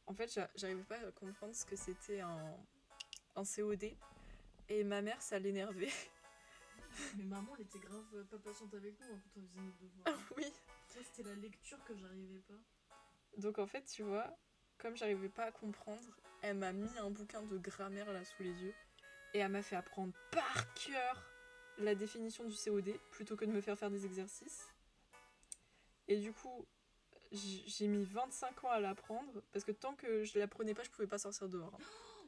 En fait, j'arrivais pas à comprendre ce que c'était un COD. Et ma mère, ça l'énervait. Mais maman, elle était grave pas patiente avec nous quand on faisait nos devoirs. Ah oui. Moi, c'était la lecture que j'arrivais pas. Donc en fait, tu vois, comme j'arrivais pas à comprendre, elle m'a mis un bouquin de grammaire là sous les yeux. Et elle m'a fait apprendre par cœur la définition du COD plutôt que de me faire des exercices. Et du coup, j'ai mis 25 ans à l'apprendre parce que tant que je l'apprenais pas, je pouvais pas sortir dehors.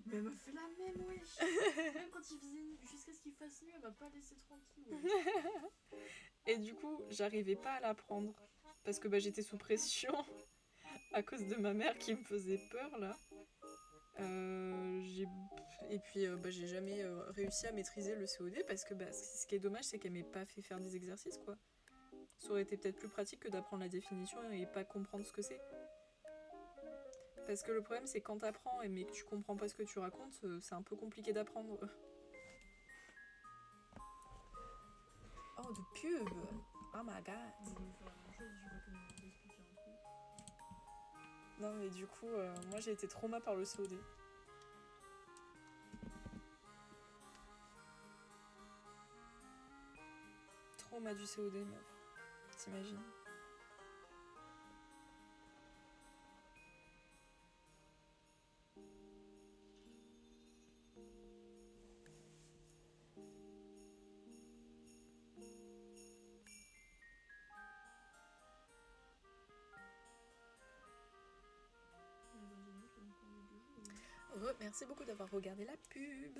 Mais elle m'a fait la même, wesh. Même quand il faisait nuit, jusqu'à ce qu'il fasse nuit, elle m'a pas laissé tranquille, wesh. Et du coup, j'arrivais pas à l'apprendre parce que j'étais sous pression à cause de ma mère qui me faisait peur là. Et puis j'ai jamais réussi à maîtriser le COD parce que ce qui est dommage, c'est qu'elle m'ait pas fait faire des exercices quoi. Ça aurait été peut-être plus pratique que d'apprendre la définition et pas comprendre ce que c'est. Parce que le problème, c'est quand t'apprends mais que tu comprends pas ce que tu racontes, c'est un peu compliqué d'apprendre. Oh, de pub! Oh my god! On va faire la même chose, je vois qu'elle m'a expliqué un truc. Non, mais du coup, moi j'ai été trauma par le COD. Trauma du COD, meuf. T'imagines? Merci beaucoup d'avoir regardé la pub.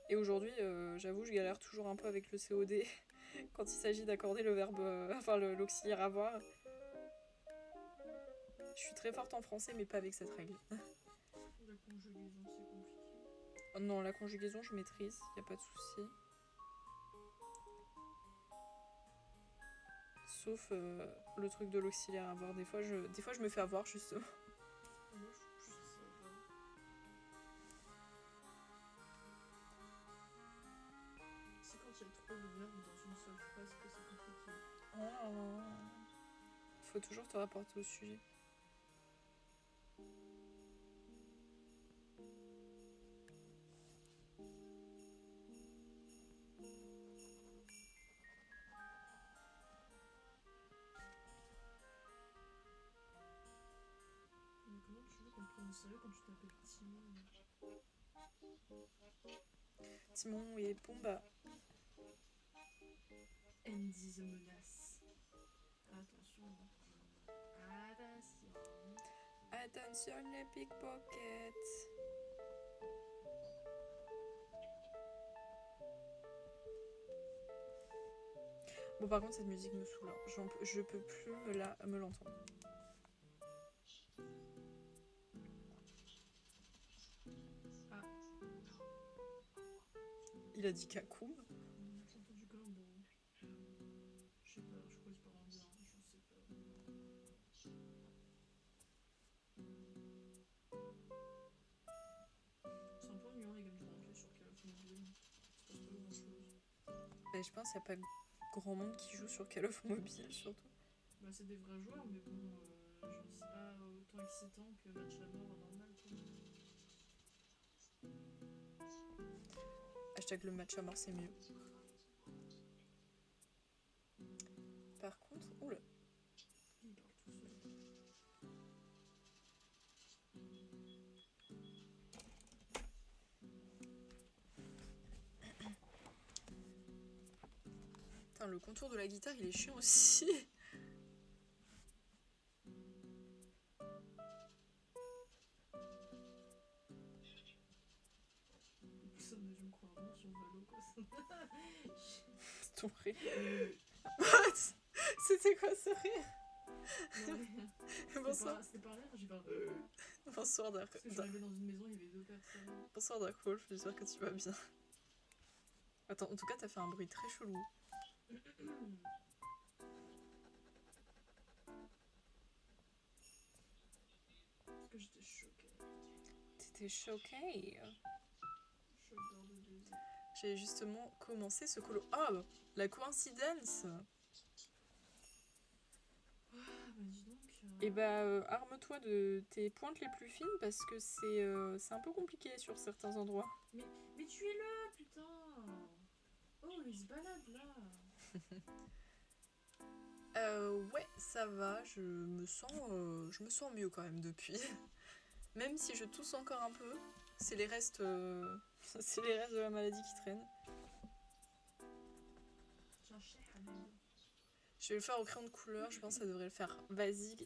Et aujourd'hui, j'avoue, je galère toujours un peu avec le COD quand il s'agit d'accorder le verbe, l'auxiliaire avoir. Je suis très forte en français, mais pas avec cette règle. La conjugaison, c'est compliqué. Oh non, la conjugaison, je maîtrise, y a pas de souci. Sauf le truc de l'auxiliaire avoir. Des fois, je me fais avoir, justement. Moi, je trouve que ça va. C'est quand il y a trop de verbes dans une seule phrase que c'est compliqué. Oh. Faut toujours te rapporter au sujet. Mais comment tu veux qu'on te prenne au sérieux quand tu t'appelles Timon? Timon et Pumba. Andy the menace. Attention. Attention. Attention les pickpockets. Bon, par contre, cette musique me saoule. Je peux plus me l'entendre. Ah. Il a dit Kakoum. J'ai entendu quand même bon. Je sais pas, je crois que c'est pas vraiment bien, je sais pas. C'est un peu ennuyant les games de rentrée sur quel film il se passe pas grand chose. Mais je pense qu'il n'y a pas grand monde qui joue sur Call of Mobile, surtout. Bah, c'est des vrais joueurs, mais bon, genre, c'est pas autant excitant que match à mort normal, quoi. Hashtag le match à mort, c'est mieux. Par contre, oula. Il parle tout seul. Putain, le contour de la guitare, il est chiant aussi. Ça me je me crois vraiment sur vélo, quoi. C'est ton rire. What? C'était quoi ce rire? Bonsoir. C'était pas rire, j'ai pas. Bonsoir Dark. Parce que je suis arrivée dans une maison, il y avait 2 personnes. Bonsoir Dark Wolf, j'espère que tu vas bien. Attends, en tout cas, t'as fait un bruit très chelou. Parce que j'étais choquée. T'étais choquée. Choqueur de désir. J'ai justement commencé ce colo. Ah, la coïncidence. Ah bah dis donc. Et bah, arme-toi de tes pointes les plus fines parce que c'est un peu compliqué sur certains endroits. Mais tu es là, putain. Oh, il se balade là. Ouais, ça va, je me sens mieux quand même depuis. Même si je tousse encore un peu, c'est les restes de la maladie qui traînent. Je vais le faire au crayon de couleur, je pense que ça devrait le faire. Vas-y,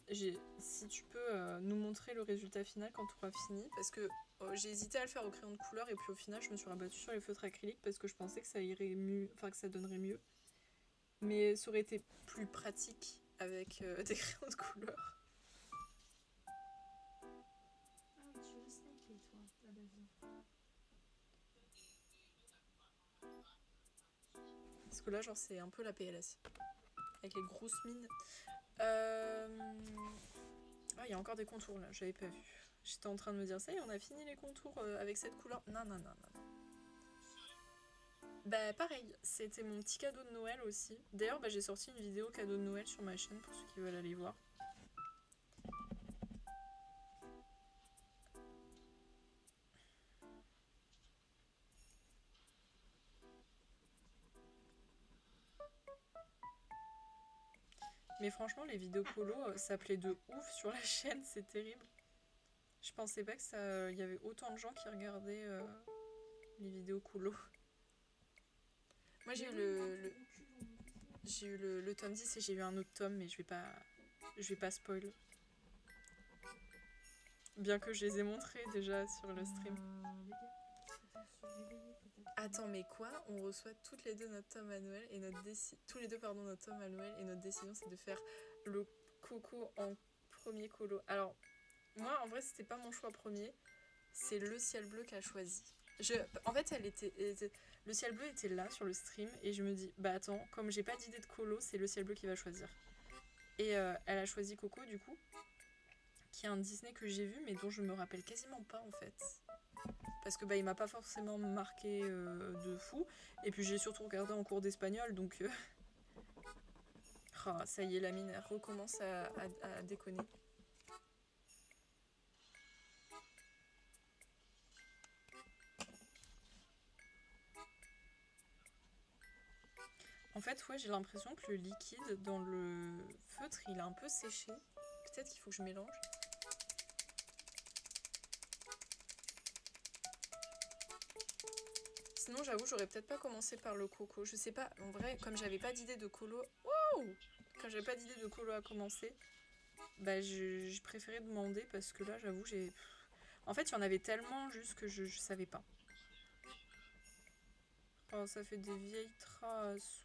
si tu peux nous montrer le résultat final quand tu auras fini, parce que j'ai hésité à le faire au crayon de couleur et puis au final je me suis rabattue sur les feutres acryliques parce que je pensais que ça irait mieux, enfin que ça donnerait mieux. Mais ça aurait été plus pratique avec des crayons de couleur. Ah oui, tu veux sniper toi. Ah bah viens. Parce que là, genre, c'est un peu la PLS. Avec les grosses mines. Ah, il y a encore des contours là, j'avais pas vu. J'étais en train de me dire, ça y est, on a fini les contours avec cette couleur. Non, non, non, non. Bah pareil, c'était mon petit cadeau de Noël aussi. D'ailleurs, bah, j'ai sorti une vidéo cadeau de Noël sur ma chaîne pour ceux qui veulent aller voir. Mais franchement, les vidéos colo, ça plaît de ouf sur la chaîne, c'est terrible. Je pensais pas que ça, y avait autant de gens qui regardaient les vidéos colo. Moi j'ai eu le tome 10 et j'ai eu un autre tome, mais je vais pas spoil. Bien que je les ai montrés déjà sur le stream. Attends, mais quoi? On reçoit toutes les deux notre tome à Noël et tous les deux pardon notre tome à Noël et notre décision c'est de faire le coco en premier colo. Alors moi en vrai c'était pas mon choix premier, c'est le ciel bleu qu'a choisi. En fait le ciel bleu était là sur le stream et je me dis bah attends, comme j'ai pas d'idée de colo, c'est le ciel bleu qui va choisir. Et elle a choisi Coco du coup, qui est un Disney que j'ai vu mais dont je me rappelle quasiment pas en fait. Parce que bah il m'a pas forcément marqué de fou. Et puis j'ai surtout regardé en cours d'espagnol donc oh, ça y est, la mine elle recommence à déconner. En fait ouais j'ai l'impression que le liquide dans le feutre il a un peu séché. Peut-être qu'il faut que je mélange. Sinon, j'avoue, j'aurais peut-être pas commencé par le coco. Je sais pas, en vrai, comme j'avais pas d'idée de colo. Wow! Comme j'avais pas d'idée de colo à commencer, bah j'ai préféré demander parce que là, j'avoue, j'ai. En fait, il y en avait tellement juste que je savais pas. Oh, ça fait des vieilles traces.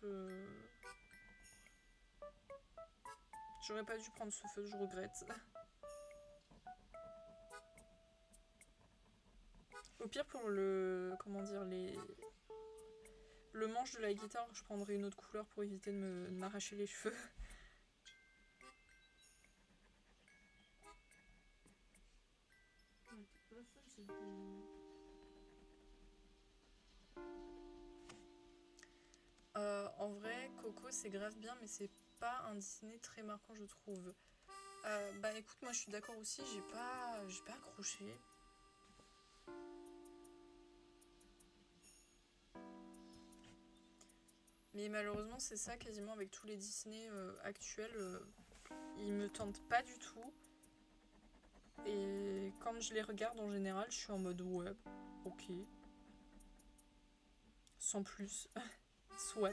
J'aurais pas dû prendre ce feu, je regrette. Au pire, pour le. Comment dire, les. Le manche de la guitare, je prendrais une autre couleur pour éviter de m'arracher les cheveux. Ouais, t'es pas fan, c'est En vrai, Coco, c'est grave bien, mais c'est pas un Disney très marquant, je trouve. Bah écoute, moi je suis d'accord aussi, j'ai pas accroché. Mais malheureusement, c'est ça quasiment avec tous les Disney actuels. Ils me tentent pas du tout. Et quand je les regarde en général, je suis en mode ouais, ok. Sans plus. Soit.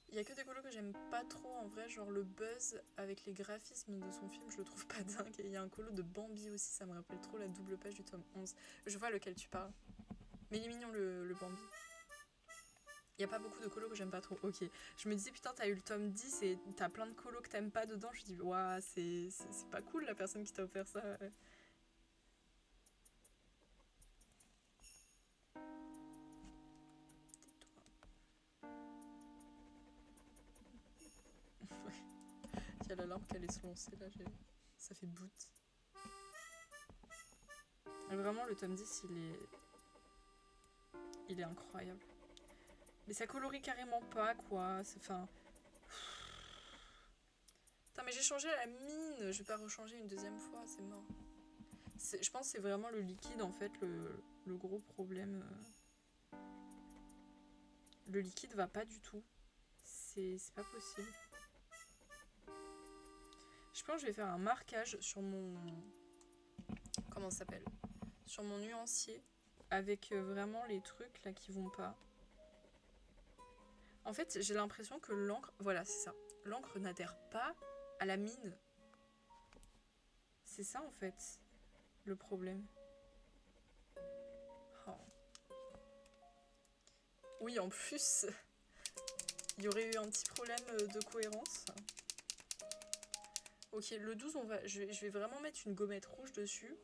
Il y a que des colos que j'aime pas trop en vrai, genre le buzz avec les graphismes de son film, je le trouve pas dingue. Et il y a un colo de Bambi aussi, ça me rappelle trop la double page du tome 11. Je vois lequel tu parles. Mais il est mignon le Bambi. Il y a pas beaucoup de colos que j'aime pas trop. Ok. Je me disais, putain, t'as eu le tome 10 et t'as plein de colos que t'aimes pas dedans. Je dis, waouh, c'est pas cool la personne qui t'a offert ça. Il y a l'alarme qui allait se lancer là. Ça fait boot. Et vraiment, le tome 10, il est incroyable. Mais ça colorie carrément pas, quoi. Enfin. Putain, mais j'ai changé la mine. Je vais pas rechanger une deuxième fois, c'est mort. Je pense que c'est vraiment le liquide, en fait, le gros problème. Le liquide va pas du tout. C'est pas possible. Je pense que je vais faire un marquage sur mon... Comment ça s'appelle ? Sur mon nuancier. Avec vraiment les trucs là qui vont pas. En fait, j'ai l'impression que l'encre... Voilà, c'est ça. L'encre n'adhère pas à la mine. C'est ça, en fait, le problème. Oh. Oui, en plus, il y aurait eu un petit problème de cohérence. Ok, le 12, je vais vraiment mettre une gommette rouge dessus.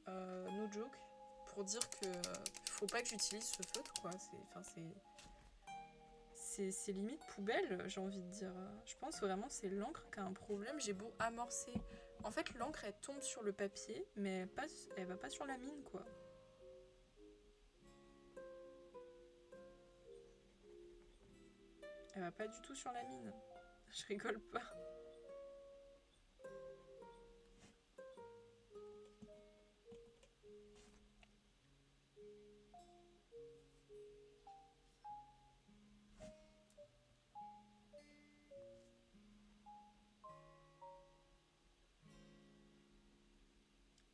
No joke. Pour dire que faut pas que j'utilise ce feutre, quoi. C'est limite poubelle, j'ai envie de dire. Je pense vraiment c'est l'encre qui a un problème. J'ai beau amorcer. En fait, l'encre, elle tombe sur le papier, mais elle va pas sur la mine, quoi. Elle va pas du tout sur la mine. Je rigole pas.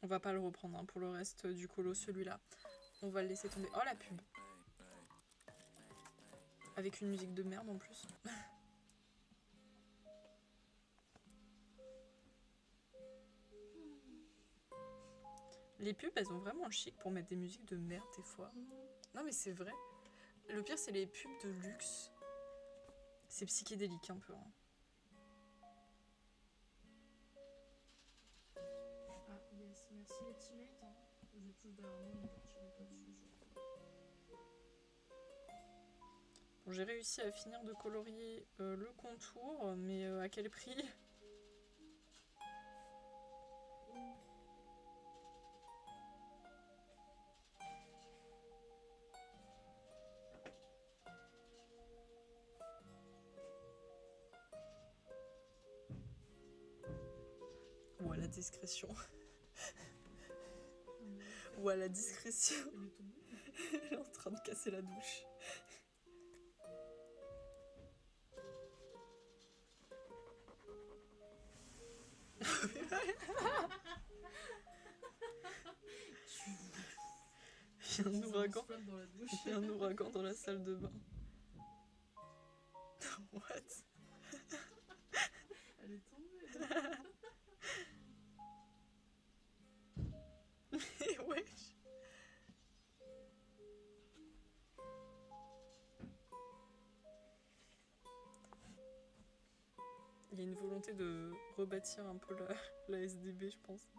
On va pas le reprendre hein, pour le reste du colo, celui-là. On va le laisser tomber. Oh la pub. Avec une musique de merde en plus. Les pubs, elles ont vraiment le chic pour mettre des musiques de merde des fois. Non mais c'est vrai. Le pire, c'est les pubs de luxe. C'est psychédélique un peu. Hein. Ah, yes, merci les teammates. Hein. Vous êtes tous derrière moi, ne partirez pas dessus. Bon, j'ai réussi à finir de colorier le contour, mais à quel prix ? Ou à la discrétion. Ou à la discrétion. Elle est tombée. Elle est en train de casser la douche. Il y a un ouragan. Il y a un ouragan dans la salle de bain. What ? Elle est tombée. Mais wesh. Il y a une volonté de rebâtir un peu la SDB, je pense.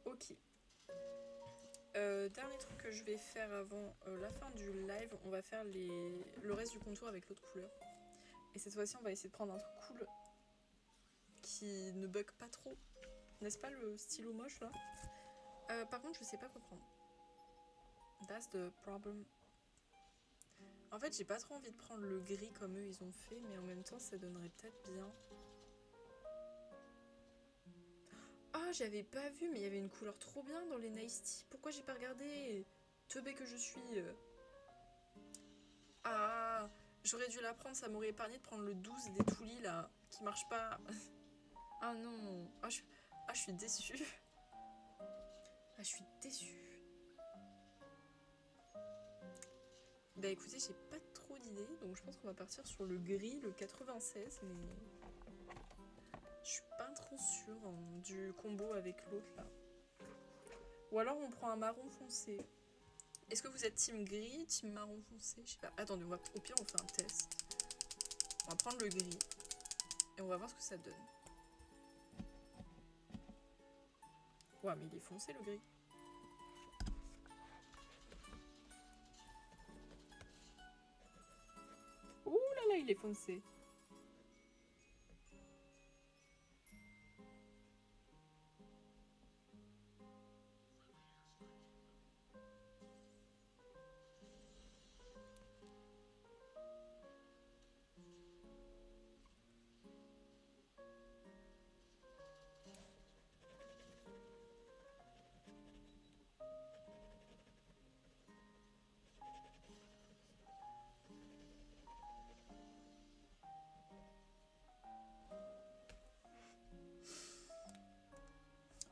Ok. Dernier truc que je vais faire avant la fin du live, on va faire le reste du contour avec l'autre couleur. Et cette fois-ci, on va essayer de prendre un truc cool qui ne bug pas trop. N'est-ce pas le stylo moche là? Par contre, je sais pas quoi prendre. That's the problem. En fait, j'ai pas trop envie de prendre le gris comme eux ils ont fait, mais en même temps, ça donnerait peut-être bien. Ah, j'avais pas vu, mais il y avait une couleur trop bien dans les Nice Tea. Pourquoi j'ai pas regardé? Teubé que je suis. Ah, j'aurais dû la prendre, ça m'aurait épargné de prendre le 12 des Toulis là, qui marche pas. Ah non, je suis déçue. Ah, je suis déçue. Bah écoutez, j'ai pas trop d'idées, donc je pense qu'on va partir sur le gris, le 96, mais je suis pas trop sûre du combo avec l'autre là. Ou alors on prend un marron foncé. Est-ce que vous êtes team gris, team marron foncé? Je sais pas. Attendez, au pire on fait un test. On va prendre le gris et on va voir ce que ça donne. Ouais, mais il est foncé le gris. Ouh là là, il est foncé.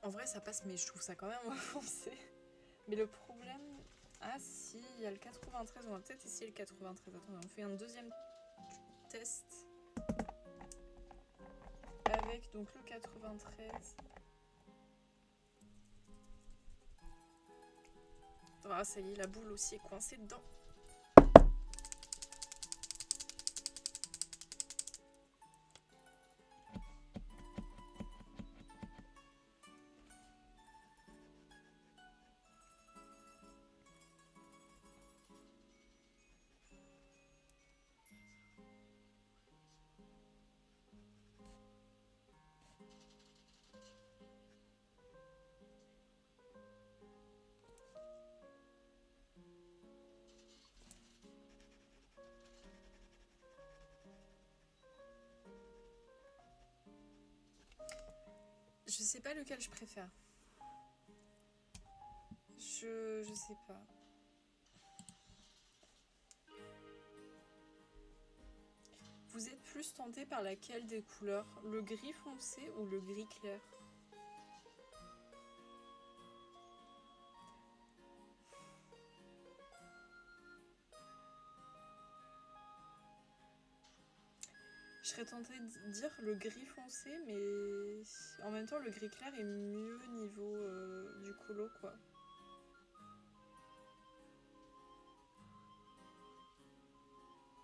En vrai, ça passe, mais je trouve ça quand même foncé. Mais le problème... Ah si, il y a le 93, on va peut-être essayer le 93. Attendez, on fait un deuxième test. Avec donc le 93. Ah ça y est, la boule aussi est coincée dedans. Je sais pas lequel je préfère. Je sais pas. Vous êtes plus tenté par laquelle des couleurs? Le gris foncé ou le gris clair? Je serais tentée de dire le gris foncé, mais en même temps le gris clair est mieux niveau du colo quoi.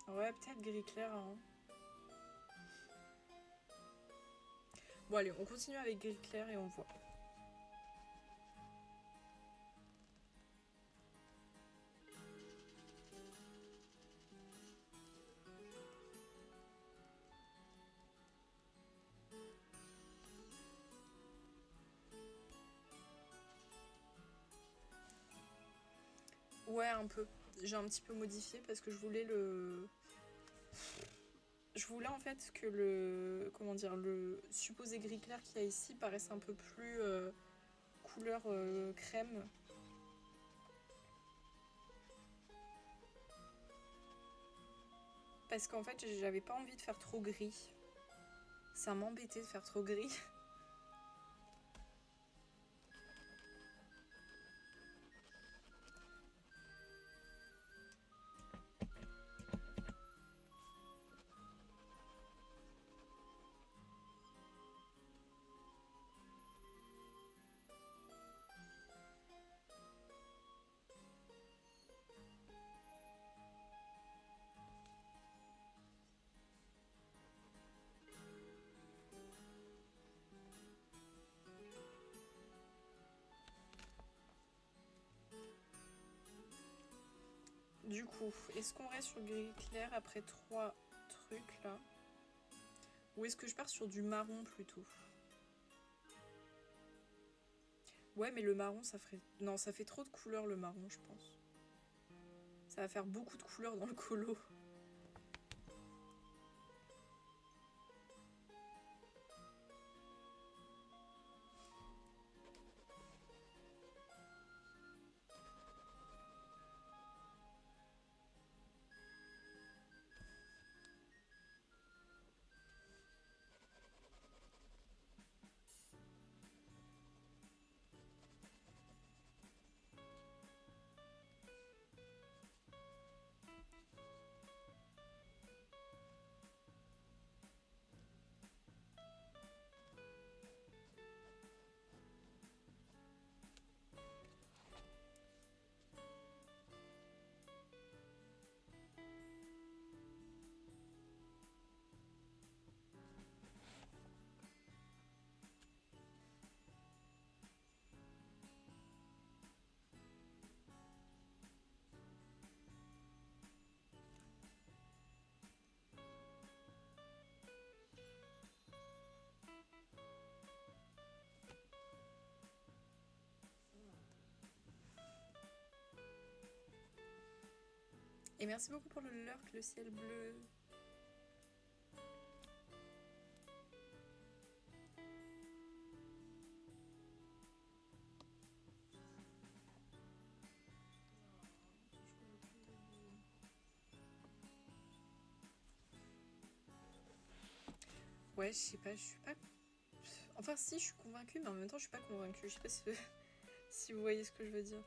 Ouais, peut-être gris clair. Hein. Bon allez, on continue avec gris clair et on voit. Ouais, un peu. J'ai un petit peu modifié parce que je voulais le... Je voulais en fait que le... Comment dire? Le supposé gris clair qu'il y a ici paraisse un peu plus couleur crème. Parce qu'en fait, j'avais pas envie de faire trop gris. Ça m'embêtait de faire trop gris. du coup, est-ce qu'on reste sur gris clair après 3 trucs là? Ou est-ce que je pars sur du marron plutôt? Ouais, mais le marron, ça ferait... Non, ça fait trop de couleurs le marron, je pense. Ça va faire beaucoup de couleurs dans le colo. Et merci beaucoup pour le lurk, le ciel bleu. Ouais, je sais pas, je suis pas... Enfin si, je suis convaincue, mais en même temps, je suis pas convaincue. Je sais pas si, si vous voyez ce que je veux dire.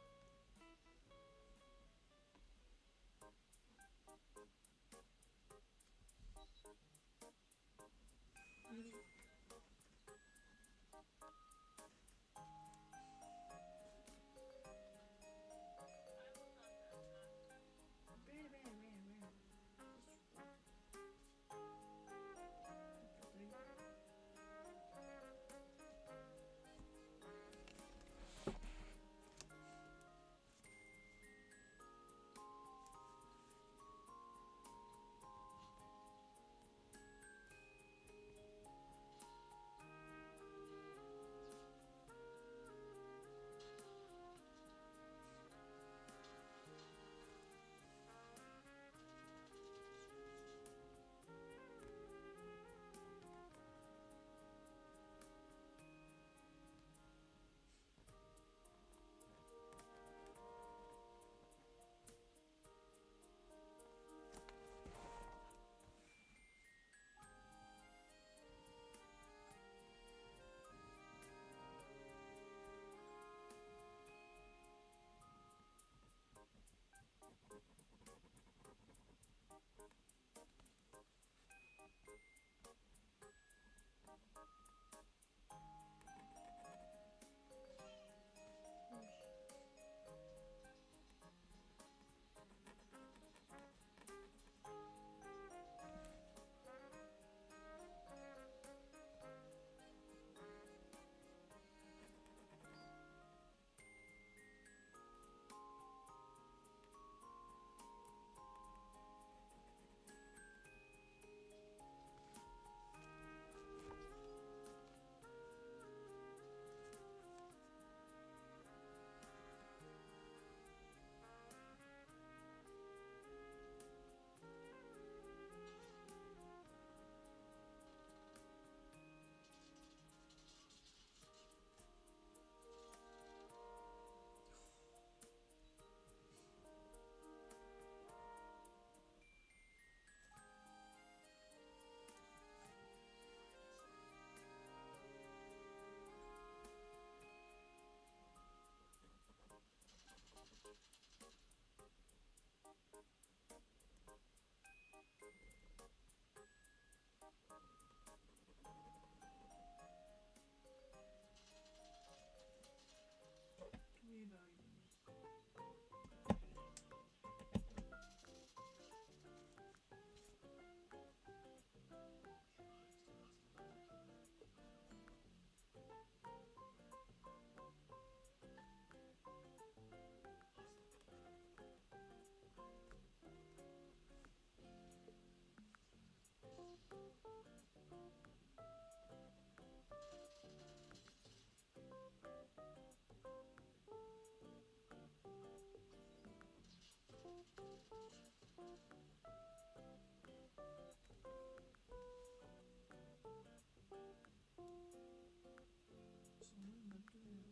C'est vraiment une map de merde.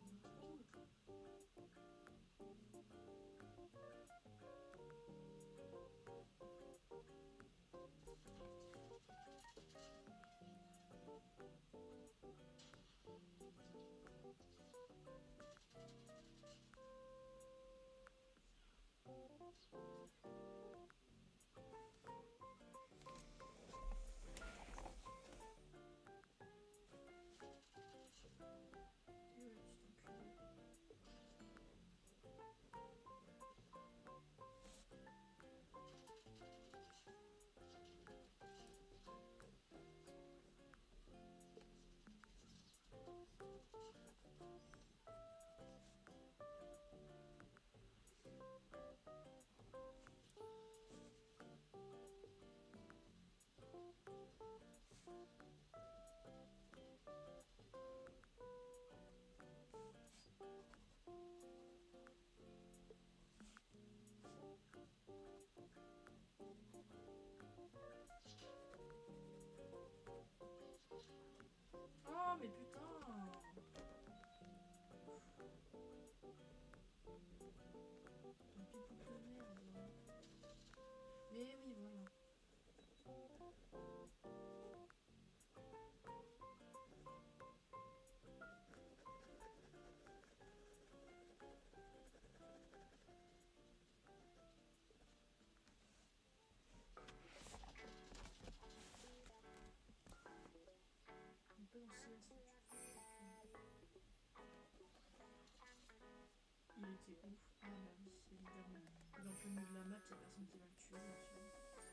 Ouais, petit enculé. Oh mais putain! Un pipou de merde là. Mais oui, voilà. On est pas dans CS là, tu peux. Il était ouf. Ah bah oui, évidemment. Il est en plein milieu de la map, y'a personne qui va le tuer, bien sûr.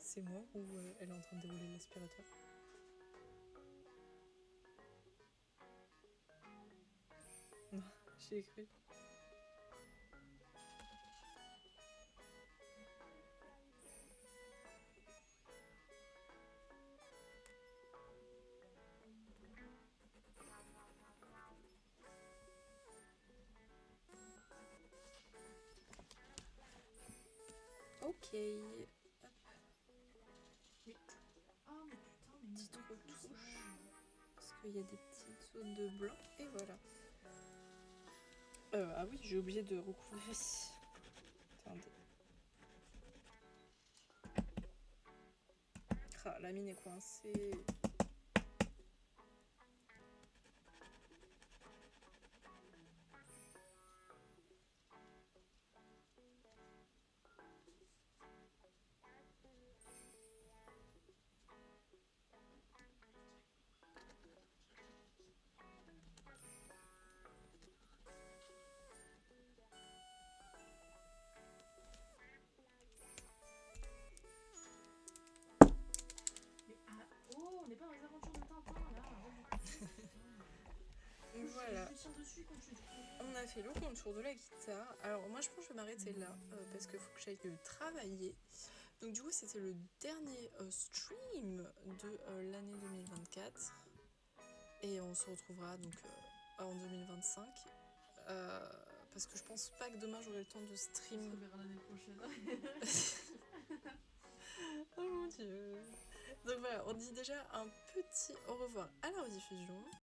C'est moi ou elle est en train de dérouler l'aspirateur? Non, j'y ai cru. Ok. Mais. Ah mais putain, mais Petite trop retouche. Parce qu'il y a des petites zones de blanc. Et voilà. Ah oui, j'ai oublié de recouvrir ici. Attendez. Ah, la mine est coincée. Mais ah, oh, on n'est pas dans les aventures de Tintin là. Voilà. Je tire dessus quand je fais du coup. On a fait le contour de la guitare. Alors moi je pense que je vais m'arrêter là parce qu'il faut que j'aille travailler. Donc du coup c'était le dernier stream de l'année 2024. Et on se retrouvera donc en 2025. Parce que je pense pas que demain j'aurai le temps de On stream. se reverra l'année prochaine. Oh mon dieu. Donc voilà, on dit déjà un petit au revoir à la rediffusion.